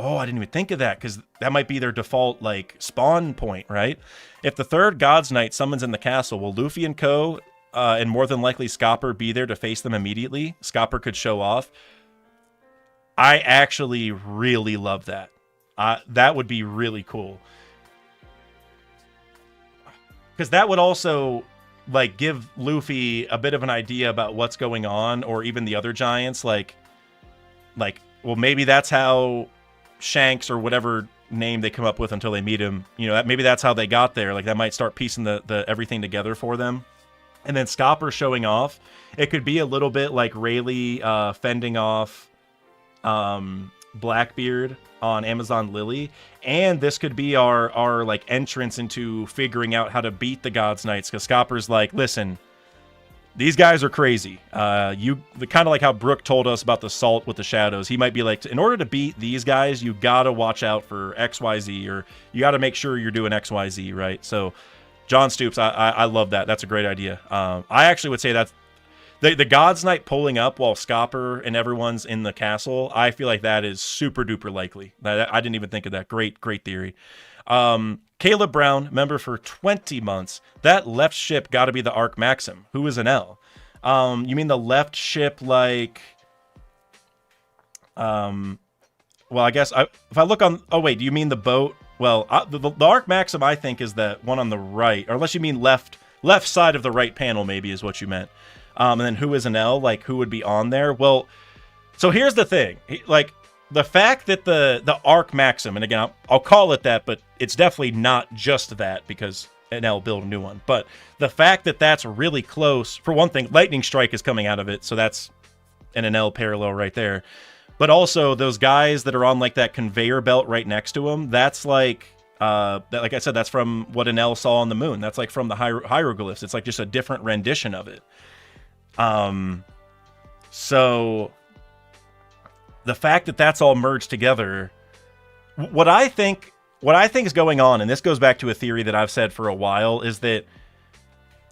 Oh, I didn't even think of that, because that might be their default, like, spawn point, right? If the third God's Knight summons in the castle, will Luffy and co. And more than likely Scopper be there to face them immediately? Scopper could show off. I actually really love that. That would be really cool. Because that would also, like, give Luffy a bit of an idea about what's going on, or even the other giants, like, well, maybe that's how Shanks, or whatever name they come up with until they meet him, you know, maybe that's how they got there. Like, that might start piecing the everything together for them. And then Scopper showing off, it could be a little bit like Rayleigh fending off Blackbeard on Amazon Lily, and this could be our like entrance into figuring out how to beat the God's Knights, because Scopper's like, listen, these guys are crazy. Kind of like how Brook told us about the salt with the shadows. He might be like, in order to beat these guys, you gotta watch out for XYZ, or you gotta make sure you're doing XYZ, right? So John Stoops, I love that. That's a great idea. I actually would say that's the God's Knight pulling up while Scopper and everyone's in the castle. I feel like that is super duper likely. I didn't even think of that. Great theory. Caleb Brown, member for 20 months. That left ship got to be the Arc Maxim. Who is an L? You mean the left ship, like? Well, I guess if I look on. Oh wait, do you mean the boat? Well, the Arc Maxim, I think, is the one on the right, or unless you mean left side of the right panel, maybe is what you meant. And then who is an L? Like, who would be on there? Well, so here's the thing. Like, the fact that the Arc Maxim, and again, I'll call it that, but it's definitely not just that, because an L built a new one. But the fact that that's really close, for one thing, Lightning Strike is coming out of it, so that's an L parallel right there. But also, those guys that are on, like, that conveyor belt right next to them, that's like, like I said, that's from what an L saw on the moon. That's like from the hieroglyphs. It's like just a different rendition of it. So the fact that that's all merged together, what I think is going on, and this goes back to a theory that I've said for a while, is that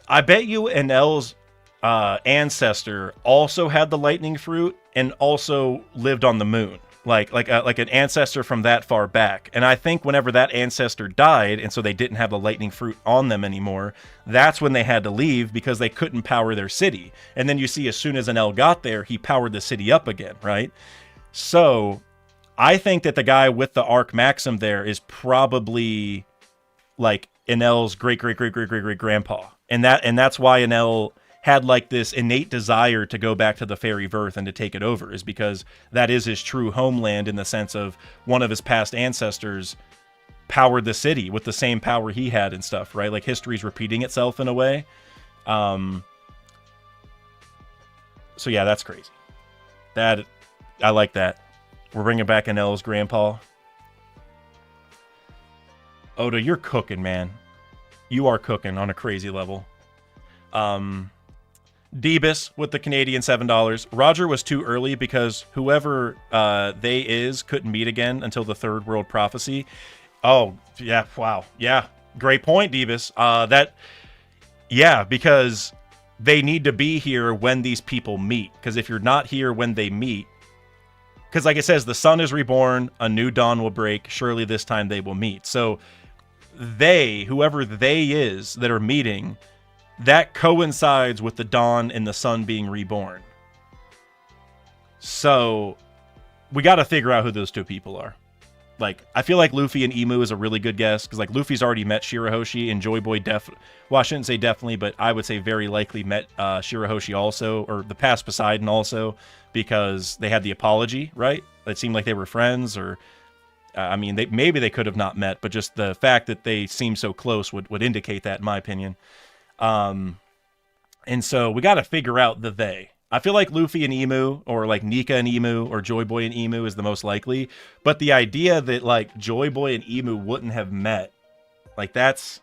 I bet you an L's ancestor also had the lightning fruit and also lived on the moon, like an ancestor from that far back. And I think whenever that ancestor died, and so they didn't have the lightning fruit on them anymore, that's when they had to leave, because they couldn't power their city. And then you see, as soon as an L got there, he powered the city up again, right? So I think that the guy with the Arc Maxim there is probably like Enel's great grandpa, and that's why Enel had like this innate desire to go back to the fairy Verth and to take it over, is because that is his true homeland, in the sense of one of his past ancestors powered the city with the same power he had and stuff, right? Like, history's repeating itself in a way. So yeah, that's crazy. That, I like that. We're bringing back Enel's grandpa. Oda, you're cooking, man. You are cooking on a crazy level. Debus with the Canadian $7. Roger was too early because whoever they is couldn't meet again until the Third World Prophecy. Oh, yeah, wow. Yeah, great point, Debus. Yeah, because they need to be here when these people meet. Because if you're not here when they meet, because like it says, the sun is reborn, a new dawn will break, surely this time they will meet. So they, whoever they is that are meeting, that coincides with the dawn and the sun being reborn. So we got to figure out who those two people are. Like, I feel like Luffy and Emu is a really good guess, because like Luffy's already met Shirahoshi, and Joy Boy well, I shouldn't say definitely, but I would say very likely met Shirahoshi also, or the past Poseidon also, because they had the apology, right? It seemed like they were friends, or I mean, maybe they could have not met, but just the fact that they seem so close would indicate that, in my opinion. And so we got to figure out the they. I feel like Luffy and Emu, or like Nika and Emu, or Joy Boy and Emu is the most likely. But the idea that like Joy Boy and Emu wouldn't have met, like that's,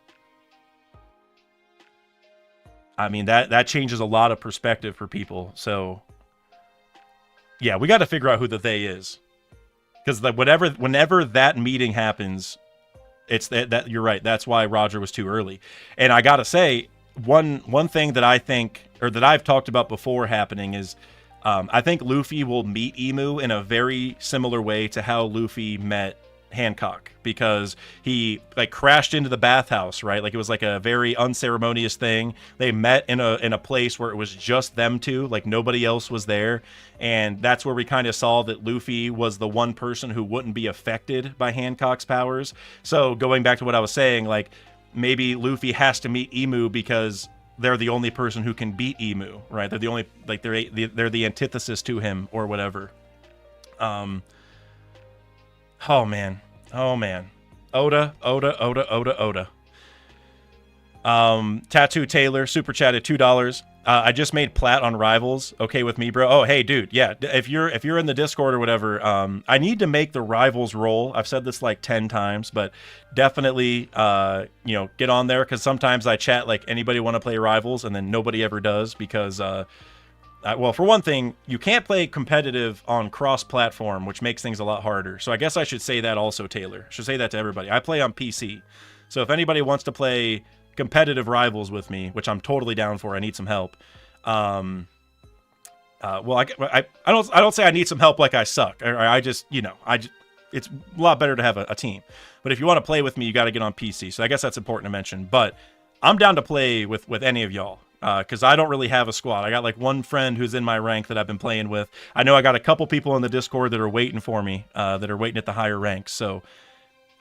I mean, that changes a lot of perspective for people. So yeah, we got to figure out who the they is, because like whenever that meeting happens, it's that you're right. That's why Roger was too early. And I gotta say, one thing that I think, or that I've talked about before happening, is I think Luffy will meet Emu in a very similar way to how Luffy met Hancock, because he like crashed into the bathhouse, right? Like it was like a very unceremonious thing. They met in a place where it was just them two, like nobody else was there, and that's where we kind of saw that Luffy was the one person who wouldn't be affected by Hancock's powers. So going back to what I was saying, like maybe Luffy has to meet Emu because they're the only person who can beat Emu, right? They're the only, like they're the antithesis to him or whatever. Oh man. Oda. Tattoo Taylor super chatted $2. I just made plat on Rivals. Okay with me, bro? Oh, hey, dude. Yeah, if you're in the Discord or whatever, I need to make the Rivals roll. I've said this like 10 times, but definitely, get on there, because sometimes I chat like anybody want to play Rivals, and then nobody ever does because, well, for one thing, you can't play competitive on cross-platform, which makes things a lot harder. So I guess I should say that also, Taylor. I should say that to everybody. I play on PC. So if anybody wants to play competitive Rivals with me, which I'm totally down for, I need some help. Well, I don't say I need some help like I suck. It's a lot better to have a team. But if you want to play with me, you got to get on PC. So I guess that's important to mention. But I'm down to play with any of y'all. Because I don't really have a squad. I got like one friend who's in my rank that I've been playing with. I know I got a couple people in the Discord that are waiting for me, that are waiting at the higher ranks. So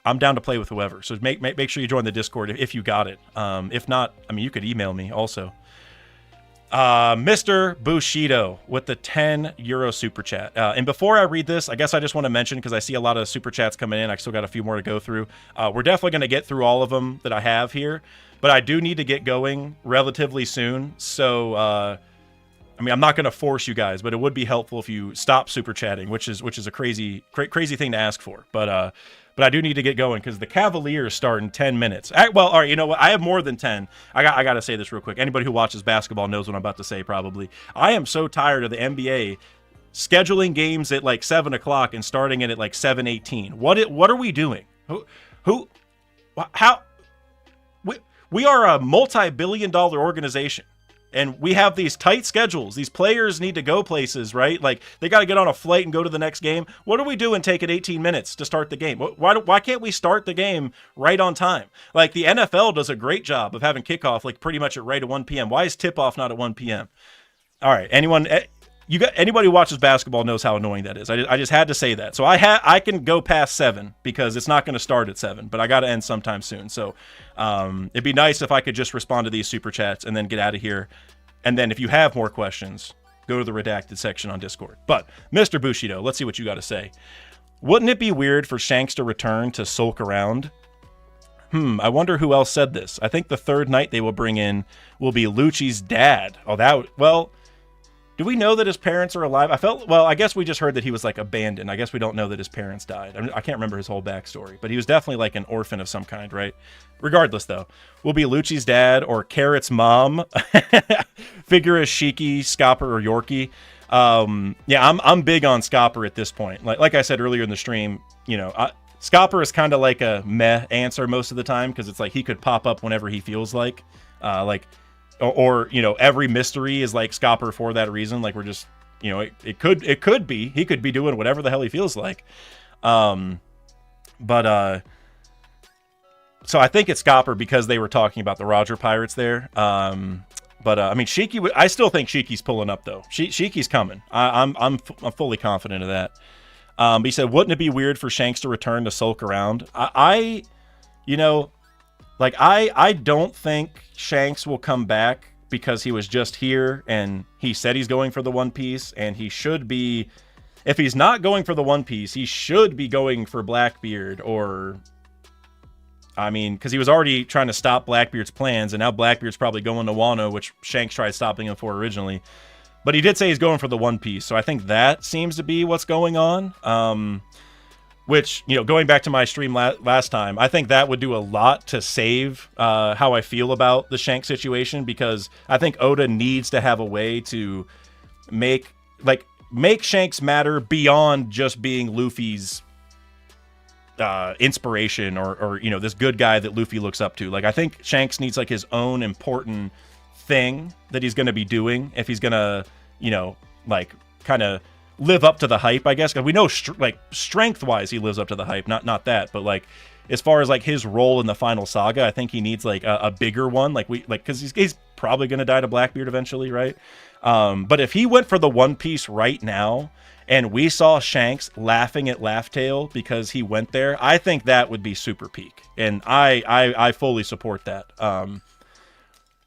I'm down to play with whoever. So make sure you join the Discord if you got it. If not, I mean, you could email me also. Mr. Bushido with the €10 super chat. And before I read this, I guess I just want to mention, because I see a lot of super chats coming in. I still got a few more to go through. We're definitely going to get through all of them that I have here. But I do need to get going relatively soon, so I mean, I'm not going to force you guys, but it would be helpful if you stop super chatting, which is a crazy thing to ask for. But I do need to get going because the Cavaliers start in 10 minutes. Well, all right, you know what? I have more than 10. I got to say this real quick. Anybody who watches basketball knows what I'm about to say, probably. I am so tired of the NBA scheduling games at like 7 o'clock and starting it at like 7:18. What are we doing? How? We are a multi-billion-dollar organization, and we have these tight schedules. These players need to go places, right? Like, they got to get on a flight and go to the next game. What are we doing taking 18 minutes to start the game? Why can't we start the game right on time? Like, the NFL does a great job of having kickoff, like, pretty much at right at 1 p.m. Why is tip-off not at 1 p.m.? All right, anybody who watches basketball knows how annoying that is. I just had to say that. So I can go past 7 because it's not going to start at 7, but I got to end sometime soon. So it'd be nice if I could just respond to these super chats and then get out of here. And then if you have more questions, go to the redacted section on Discord. But Mr. Bushido, let's see what you got to say. Wouldn't it be weird for Shanks to return to sulk around? I wonder who else said this. I think the third knight they will bring in will be Lucci's dad. Do we know that his parents are alive? I guess we just heard that he was like abandoned. I guess we don't know that his parents died. I can't remember his whole backstory, but he was definitely like an orphan of some kind, right? Regardless, though, will be Lucci's dad or Carrot's mom. Figure as Shiki, Scopper, or Yorkie. I'm big on Scopper at this point. Like I said earlier in the stream, Scopper is kind of like a meh answer most of the time because it's like he could pop up whenever he feels like. Or every mystery is like Scopper for that reason. Like we're just, it could be, he could be doing whatever the hell he feels like. So I think it's Scopper because they were talking about the Roger Pirates there. I mean, Shiki, I still think Shiki's pulling up though. Shiki's coming. I'm fully confident of that. But he said, wouldn't it be weird for Shanks to return to sulk around? I don't think Shanks will come back because he was just here and he said he's going for the One Piece, and he should be, if he's not going for the One Piece, he should be going for Blackbeard, or, I mean, because he was already trying to stop Blackbeard's plans, and now Blackbeard's probably going to Wano, which Shanks tried stopping him for originally. But he did say he's going for the One Piece, so I think that seems to be what's going on. Which, going back to my stream last time, I think that would do a lot to save how I feel about the Shanks situation, because I think Oda needs to have a way to make Shanks matter beyond just being Luffy's inspiration or this good guy that Luffy looks up to. Like, I think Shanks needs like his own important thing that he's going to be doing if he's going to, kind of live up to the hype, I guess. Because we know like strength-wise he lives up to the hype, not that, but like as far as like his role in the final saga, I think he needs like a bigger one, like because he's probably gonna die to Blackbeard eventually, right? But if he went for the One Piece right now, and we saw Shanks laughing at Laughtail because he went there, I think that would be super peak, and I fully support that.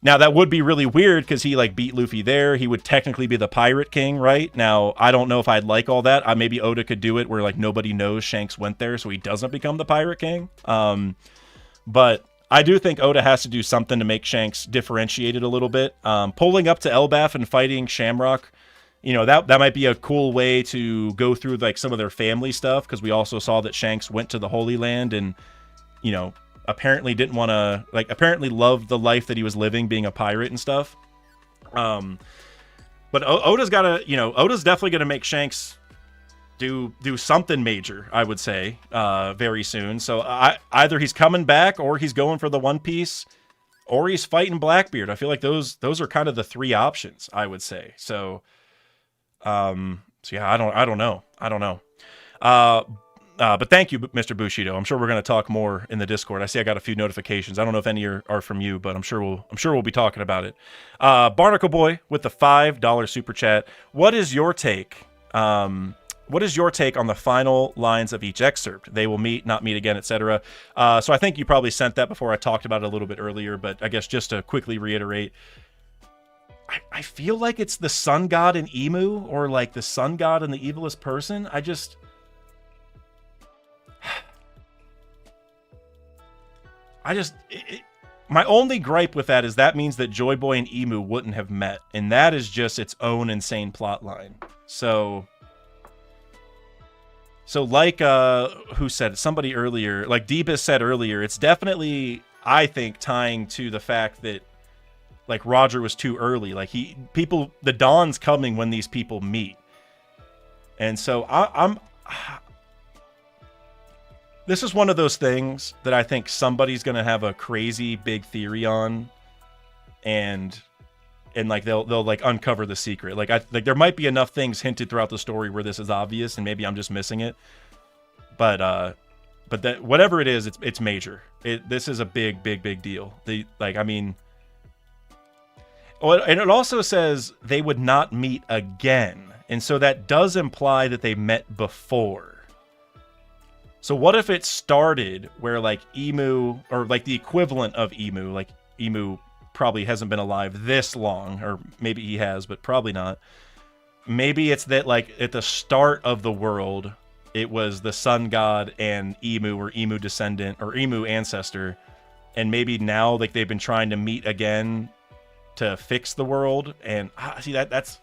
Now that would be really weird because he like beat Luffy there. He would technically be the Pirate King, right? Now I don't know if I'd like all that. Maybe Oda could do it where like nobody knows Shanks went there, so he doesn't become the Pirate King. But I do think Oda has to do something to make Shanks differentiated a little bit. Pulling up to Elbaf and fighting Shamrock, you know, that might be a cool way to go through like some of their family stuff, because we also saw that Shanks went to the Holy Land and, you know, apparently didn't want to, like, apparently loved the life that he was living being a pirate and stuff. But Oda's got to, you know, Oda's definitely going to make Shanks do something major, I would say, very soon. So either he's coming back, or he's going for the One Piece, or he's fighting Blackbeard. I feel like those are kind of the three options, I would say. So yeah, I don't know. But thank you, Mr. Bushido. I'm sure we're going to talk more in the Discord. I see I got a few notifications. I don't know if any are from you, but I'm sure we'll be talking about it. Barnacle Boy with the $5 super chat. What is your take? What is your take on the final lines of each excerpt? They will meet, not meet again, etc. So I think you probably sent that before. I talked about it a little bit earlier, but I guess just to quickly reiterate, I feel like it's the Sun God and Emu, or like the Sun God and the evilest person. My only gripe with that is that means that Joy Boy and Emu wouldn't have met, and that is just its own insane plot line. So like, who said it? Somebody earlier, like Deepest said earlier, it's definitely, I think, tying to the fact that, like, Roger was too early. Like, the dawn's coming when these people meet. And so this is one of those things that I think somebody's going to have a crazy big theory on, and like they'll like uncover the secret. Like there might be enough things hinted throughout the story where this is obvious, and maybe I'm just missing it. But that, whatever it is, it's major. This is a big deal. And it also says they would not meet again, and so that does imply that they met before. So what if it started where, like, Emu, or like the equivalent of Emu, like Emu probably hasn't been alive this long, or maybe he has, but probably not. Maybe it's that, like, at the start of the world, it was the Sun God and Emu, or Emu descendant, or Emu ancestor, and maybe now, like, they've been trying to meet again to fix the world. And see, that's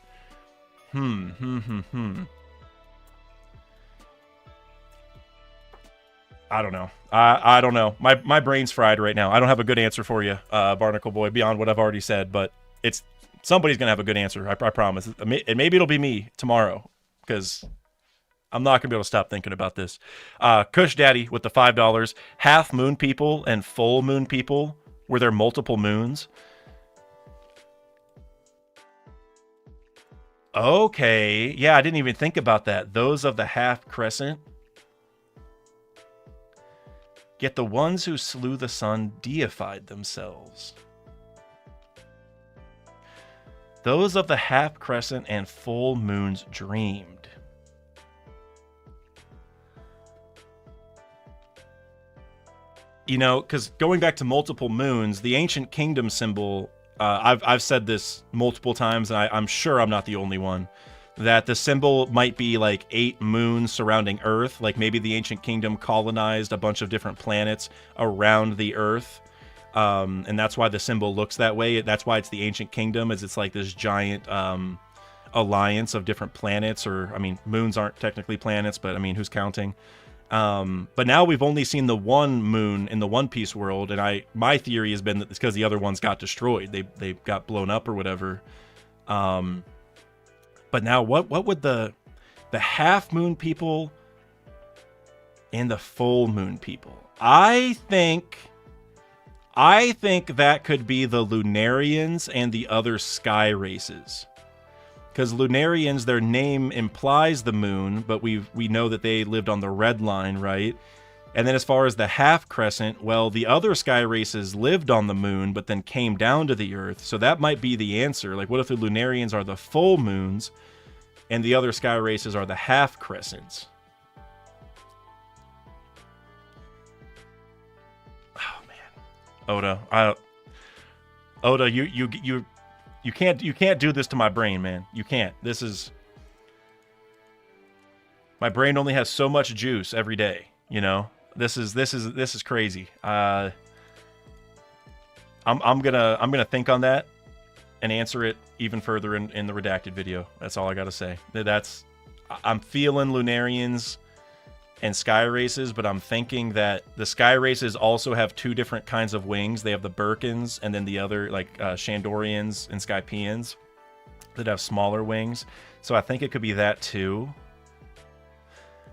I don't know. I don't know. My brain's fried right now. I don't have a good answer for you, Barnacle Boy, beyond what I've already said, but somebody's gonna have a good answer. I promise. And maybe it'll be me tomorrow, because I'm not gonna be able to stop thinking about this. Kush Daddy with the $5. Half moon people and full moon people. Were there multiple moons? Okay. Yeah, I didn't even think about that. Those of the half crescent. Yet the ones who slew the sun deified themselves. Those of the half crescent and full moons dreamed. You know, because going back to multiple moons, the ancient kingdom symbol, I've said this multiple times, and I'm sure I'm not the only one, that the symbol might be like 8 moons surrounding Earth. Like maybe the ancient kingdom colonized a bunch of different planets around the Earth. And that's why the symbol looks that way. That's why it's the ancient kingdom, is it's like this giant alliance of different planets. Or, I mean, moons aren't technically planets, but I mean, who's counting? But now we've only seen the one moon in the One Piece world, and my theory has been that it's because the other ones got destroyed. They got blown up or whatever. But now what would the half moon people and the full moon people? I think that could be the Lunarians and the other sky races. Because Lunarians, their name implies the moon, but we know that they lived on the red line, right? And then as far as the half crescent, well, the other sky races lived on the moon, but then came down to the Earth. So that might be the answer. Like, what if the Lunarians are the full moons, and the other sky races are the half crescents? Oh man, Oda, you can't do this to my brain, man. You can't. This is, my brain only has so much juice every day, you know. This is crazy. I'm gonna think on that and answer it even further in the redacted video. That's all I gotta say. I'm feeling Lunarians and sky races, but I'm thinking that the sky races also have two different kinds of wings. They have the Birkins and then the other, like, Shandorians and Skypeans that have smaller wings. So I think it could be that too.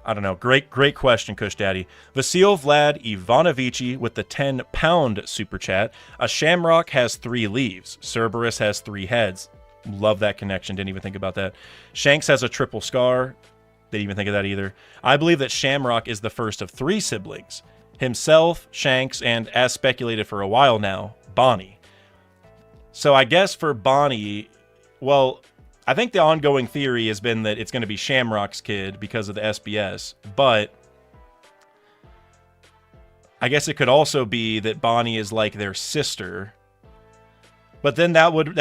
I don't know. Great question, Kush Daddy. Vasil Vlad Ivanovici with the 10-pound super chat. A shamrock has 3 leaves. Cerberus has 3 heads. Love that connection. Didn't even think about that. Shanks has a triple scar. Didn't even think of that either. I believe that Shamrock is the first of 3 siblings. Himself, Shanks, and, as speculated for a while now, Bonnie. So I guess for Bonnie, well, I think the ongoing theory has been that it's going to be Shamrock's kid because of the SBS, but I guess it could also be that Bonnie is like their sister. But then that would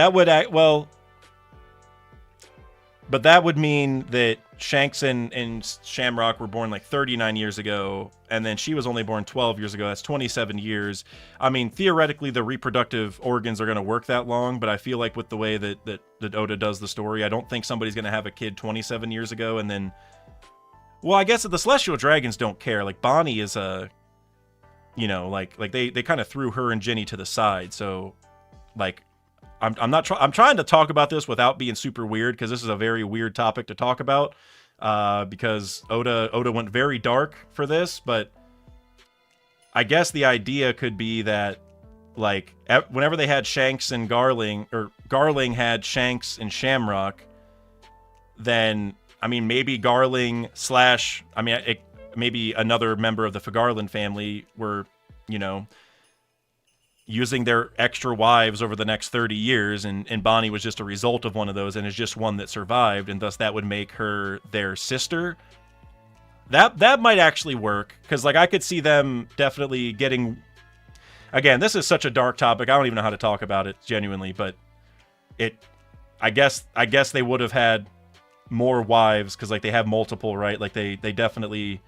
mean that Shanks and Shamrock were born like 39 years ago, and then she was only born 12 years ago. That's 27 years. I mean, theoretically, the reproductive organs are going to work that long, but I feel like with the way that Oda does the story, I don't think somebody's going to have a kid 27 years ago, and then... Well, I guess the Celestial Dragons don't care. Like, Bonnie is a... You know, like they kind of threw her and Ginny to the side, so... Like... I'm trying to talk about this without being super weird, because this is a very weird topic to talk about, because Oda went very dark for this, but I guess the idea could be that, like, whenever they had Shanks and Garling, or Garling had Shanks and Shamrock, then, I mean, maybe Garling slash, I mean, maybe another member of the Fagarland family were, you know, using their extra wives over the next 30 years, and Bonnie was just a result of one of those, and is just one that survived, and thus that would make her their sister. That might actually work, because, like, I could see them definitely getting... Again, this is such a dark topic, I don't even know how to talk about it, genuinely, but I guess they would have had more wives, because, like, they have multiple, right? Like, they definitely...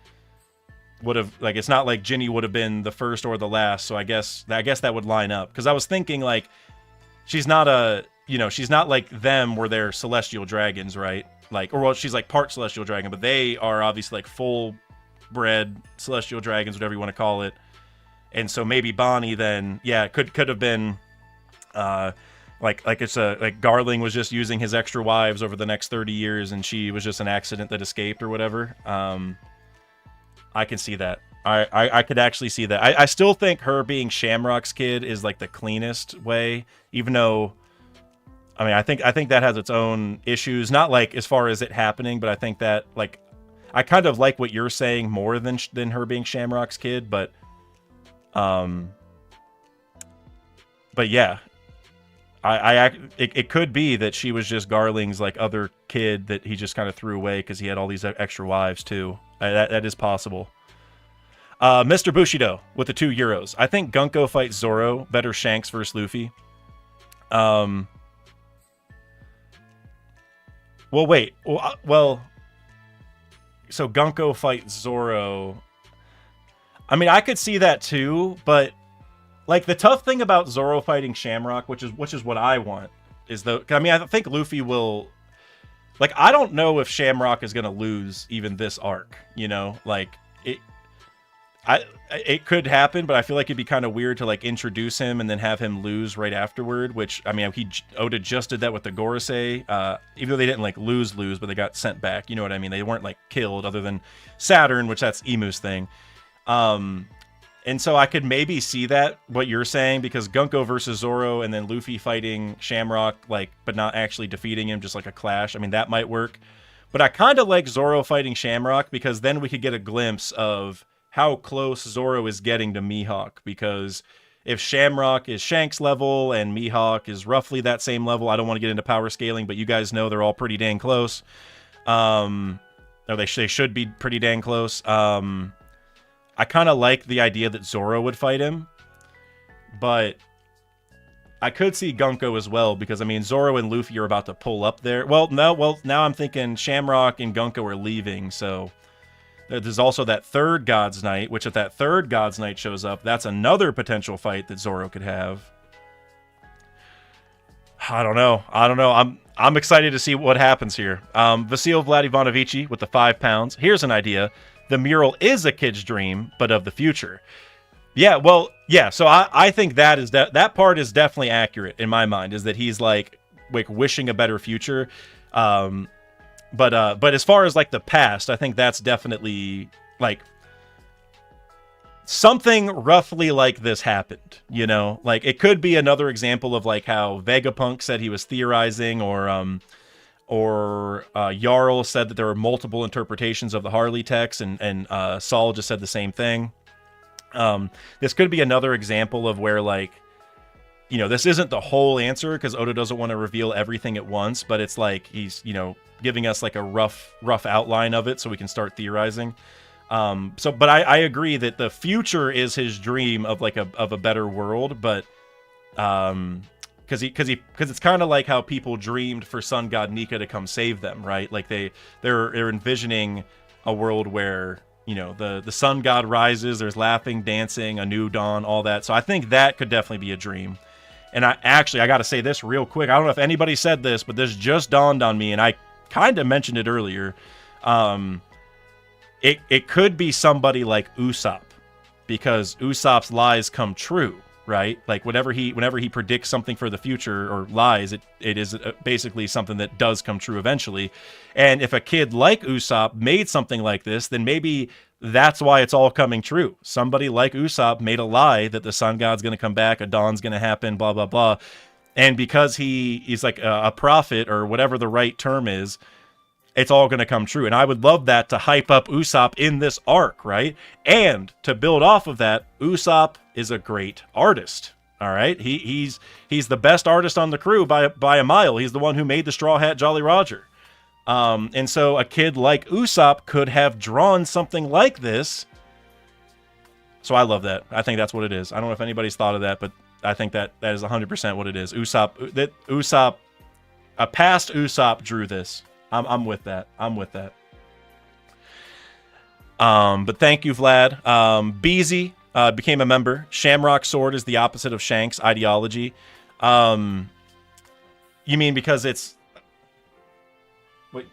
would have, like, it's not like Ginny would have been the first or the last, so I guess that would line up. Because I was thinking, like, she's not like them where they're celestial dragons, right? Like, or, well, she's like part celestial dragon, but they are obviously like full bred celestial dragons, whatever you want to call it. And so maybe Bonnie then, yeah, could have been like Garling was just using his extra wives over the next 30 years, and she was just an accident that escaped or whatever. I can see that. I could actually see that. I still think her being Shamrock's kid is like the cleanest way, even though, I mean, I think that has its own issues. Not like as far as it happening, but I think that, like, I kind of like what you're saying more than her being Shamrock's kid, but yeah, it could be that she was just Garling's like other kid that he just kind of threw away because he had all these extra wives too. That is possible. Mr. Bushido with the €2. I think Gunko fights Zoro. Better Shanks versus Luffy. Well, wait. Well, so Gunko fights Zoro. I mean, I could see that too, but like the tough thing about Zoro fighting Shamrock, which is what I want, is I mean, I think Luffy will. Like, I don't know if Shamrock is gonna lose even this arc. You know, like it could happen, but I feel like it'd be kind of weird to like introduce him and then have him lose right afterward. Which, I mean, Oda just did that with the Gorosei, even though they didn't like lose, but they got sent back. You know what I mean? They weren't like killed, other than Saturn, which that's Emu's thing. And so I could maybe see that, what you're saying, because Gunko versus Zoro and then Luffy fighting Shamrock, like, but not actually defeating him, just like a clash. I mean, that might work. But I kind of like Zoro fighting Shamrock, because then we could get a glimpse of how close Zoro is getting to Mihawk. Because if Shamrock is Shanks level and Mihawk is roughly that same level, I don't want to get into power scaling, but you guys know they're all pretty dang close. Or they should be pretty dang close. I kind of like the idea that Zoro would fight him, but I could see Gunko as well, because, I mean, Zoro and Luffy are about to pull up there. Well, now I'm thinking Shamrock and Gunko are leaving, so there's also that third God's Night, which if that third God's Night shows up, that's another potential fight that Zoro could have. I don't know. I'm excited to see what happens here. Vasil Vladivanovici with the 5 pounds. Here's an idea. The mural is a kid's dream, but of the future. Yeah, well, yeah, so I think that part is definitely accurate in my mind, is that he's like wishing a better future. But as far as like the past, I think that's definitely like something roughly like this happened, you know? Like, it could be another example of like how Vegapunk said he was theorizing, or Jarl said that there were multiple interpretations of the Harley text, and Saul just said the same thing. This could be another example of where, like, you know, this isn't the whole answer, because Oda doesn't want to reveal everything at once, but it's like he's, you know, giving us like a rough outline of it so we can start theorizing. But I agree that the future is his dream of like a better world, but because it's kind of like how people dreamed for Sun God Nika to come save them, right? Like they're envisioning a world where, you know, the sun god rises, there's laughing, dancing, a new dawn, all that. So I think that could definitely be a dream. And I got to say this real quick. I don't know if anybody said this, but this just dawned on me, and I kind of mentioned it earlier. It could be somebody like Usopp, because Usopp's lies come true, right? Like whenever he predicts something for the future or lies, it is basically something that does come true eventually. And if a kid like Usopp made something like this, then maybe that's why it's all coming true. Somebody like Usopp made a lie that the sun god's going to come back, a dawn's going to happen, blah, blah, blah. And because he's like a prophet, or whatever the right term is, it's all going to come true. And I would love that to hype up Usopp in this arc, right? And to build off of that, Usopp is a great artist, all right? He's the best artist on the crew by a mile. He's the one who made the Straw Hat Jolly Roger. And so a kid like Usopp could have drawn something like this. So I love that. I think that's what it is. I don't know if anybody's thought of that, but I think that is 100% what it is. Usopp, a past Usopp drew this. I'm with that. But thank you, Vlad. Beezy became a member. Shamrock Sword is the opposite of Shanks ideology. You mean because it's... Wait.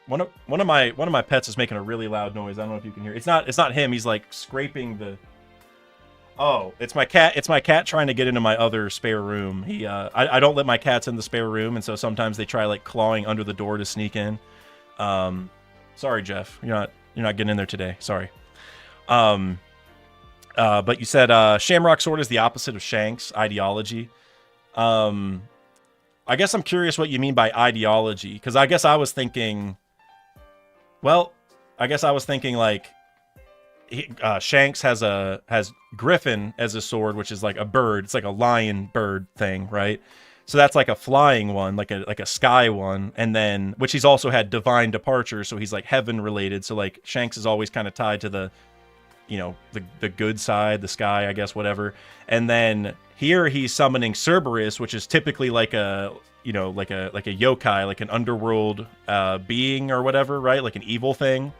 One of my pets is making a really loud noise. I don't know if you can hear it. It's not him. He's like scraping the... Oh, it's my cat. It's my cat trying to get into my other spare room. I don't let my cats in the spare room, and so sometimes they try like clawing under the door to sneak in. Sorry, Jeff. You're not getting in there today. Sorry. But you said Shamrock Sword is the opposite of Shanks ideology. I guess I'm curious what you mean by ideology, because I guess I was thinking like Shanks has Griffin as a sword, which is like a bird. It's like a lion bird thing, right? So that's like a flying one, like a sky one, and then which he's also had divine departure, so he's like heaven related. So like Shanks is always kind of tied to the, you know, the good side, the sky, I guess, whatever. And then here he's summoning Cerberus, which is typically like a, you know, like a yokai, like an underworld being or whatever, right? Like an evil thing.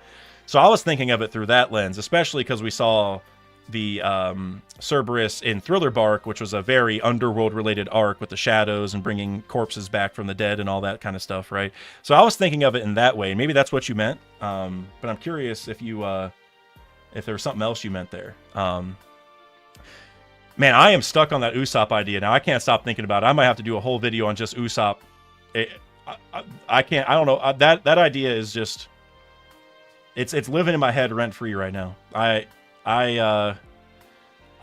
So I was thinking of it through that lens, especially because we saw the Cerberus in Thriller Bark, which was a very underworld-related arc with the shadows and bringing corpses back from the dead and all that kind of stuff, right? So I was thinking of it in that way, and maybe that's what you meant. But I'm curious if you if there was something else you meant there. Man, I am stuck on that Usopp idea now. I can't stop thinking about it. I might have to do a whole video on just Usopp. I can't. I don't know. That idea is just... it's living in my head rent free right now. I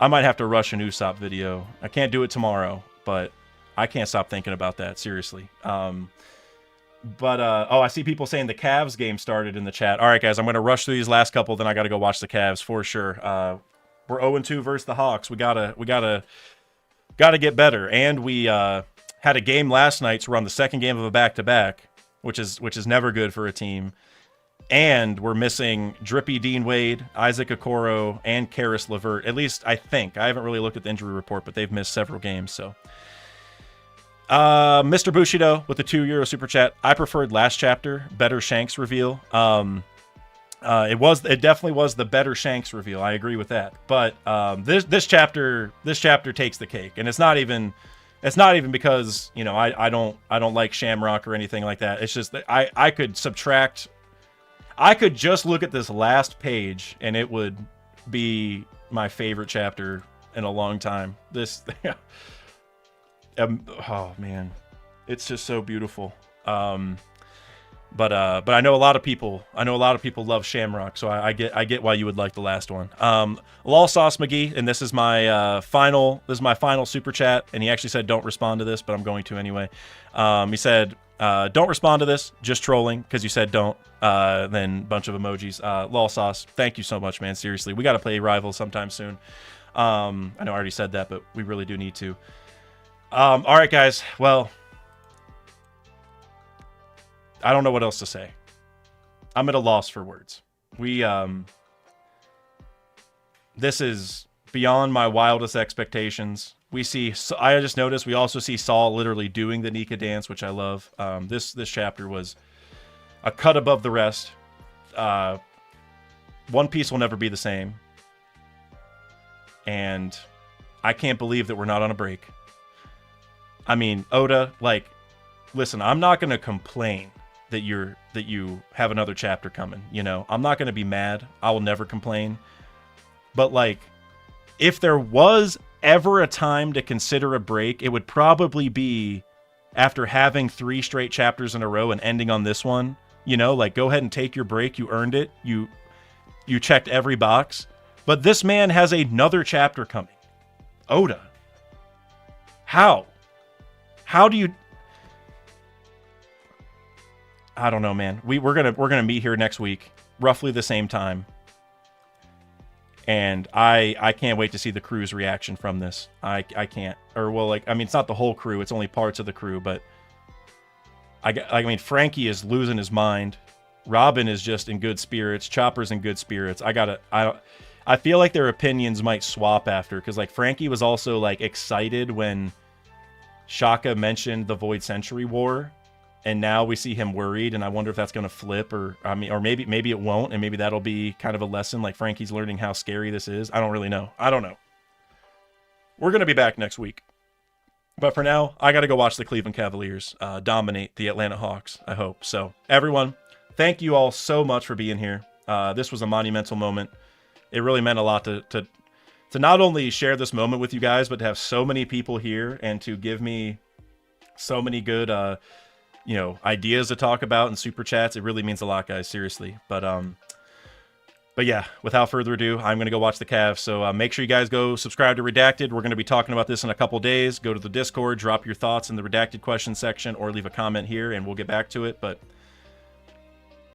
might have to rush an Usopp video. I can't do it tomorrow, but I can't stop thinking about that, seriously. Oh, I see people saying the Cavs game started in the chat. All right, guys, I'm going to rush through these last couple, then I got to go watch the Cavs for sure. We're 0-2 versus the Hawks. We gotta get better. And we had a game last night, so we're on the second game of a back-to-back, which is never good for a team. And we're missing Drippy Dean Wade, Isaac Okoro, and Karis LeVert. At least I think. I haven't really looked at the injury report, but they've missed several games. So, Mr. Bushido with the €2 super chat. I preferred last chapter, better Shanks reveal. It definitely was the better Shanks reveal. I agree with that. But this chapter takes the cake, and it's not even because I don't like Shamrock or anything like that. It's just that I could subtract. I could just look at this last page and it would be my favorite chapter in a long time. This, oh man, it's just so beautiful. But I know a lot of people love Shamrock, so I get why you would like the last one. Lol Sauce McGee, and this is my final super chat, and he actually said don't respond to this, but I'm going to anyway. He said don't respond to this, just trolling because you said don't. Then bunch of emojis. Lol Sauce, thank you so much, man. Seriously, we got to play Rivals sometime soon. I know I already said that, but we really do need to. All right, guys. Well, I don't know what else to say. I'm at a loss for words. This is beyond my wildest expectations. I just noticed we also see Saul literally doing the Nika dance, which I love. This chapter was a cut above the rest. One Piece will never be the same. And I can't believe that we're not on a break. I mean, Oda, listen, I'm not going to complain that you have another chapter coming, I'm not going to be mad. I will never complain. But if there was ever a time to consider a break, it would probably be after having 3 straight chapters in a row and ending on this one. Go ahead and take your break. You earned it. You checked every box. But this man has another chapter coming. Oda. How do you... I don't know, man. We're gonna meet here next week, roughly the same time, and I can't wait to see the crew's reaction from this. I can't, it's not the whole crew; it's only parts of the crew. But I mean, Frankie is losing his mind. Robin is just in good spirits. Chopper's in good spirits. I feel like their opinions might swap after, because Frankie was also excited when Shaka mentioned the Void Century War. And now we see him worried, and I wonder if that's going to flip, or maybe it won't, and maybe that'll be kind of a lesson, Frankie's learning how scary this is. I don't really know. I don't know. We're going to be back next week. But for now, I got to go watch the Cleveland Cavaliers dominate the Atlanta Hawks, I hope. So, everyone, thank you all so much for being here. This was a monumental moment. It really meant a lot to not only share this moment with you guys, but to have so many people here and to give me so many good... ideas to talk about in super chats. It really means a lot, guys, seriously. But yeah, without further ado, I'm going to go watch the Cavs. So make sure you guys go subscribe to Redacted. We're going to be talking about this in a couple days. Go to the Discord, drop your thoughts in the Redacted questions section, or leave a comment here, and we'll get back to it. But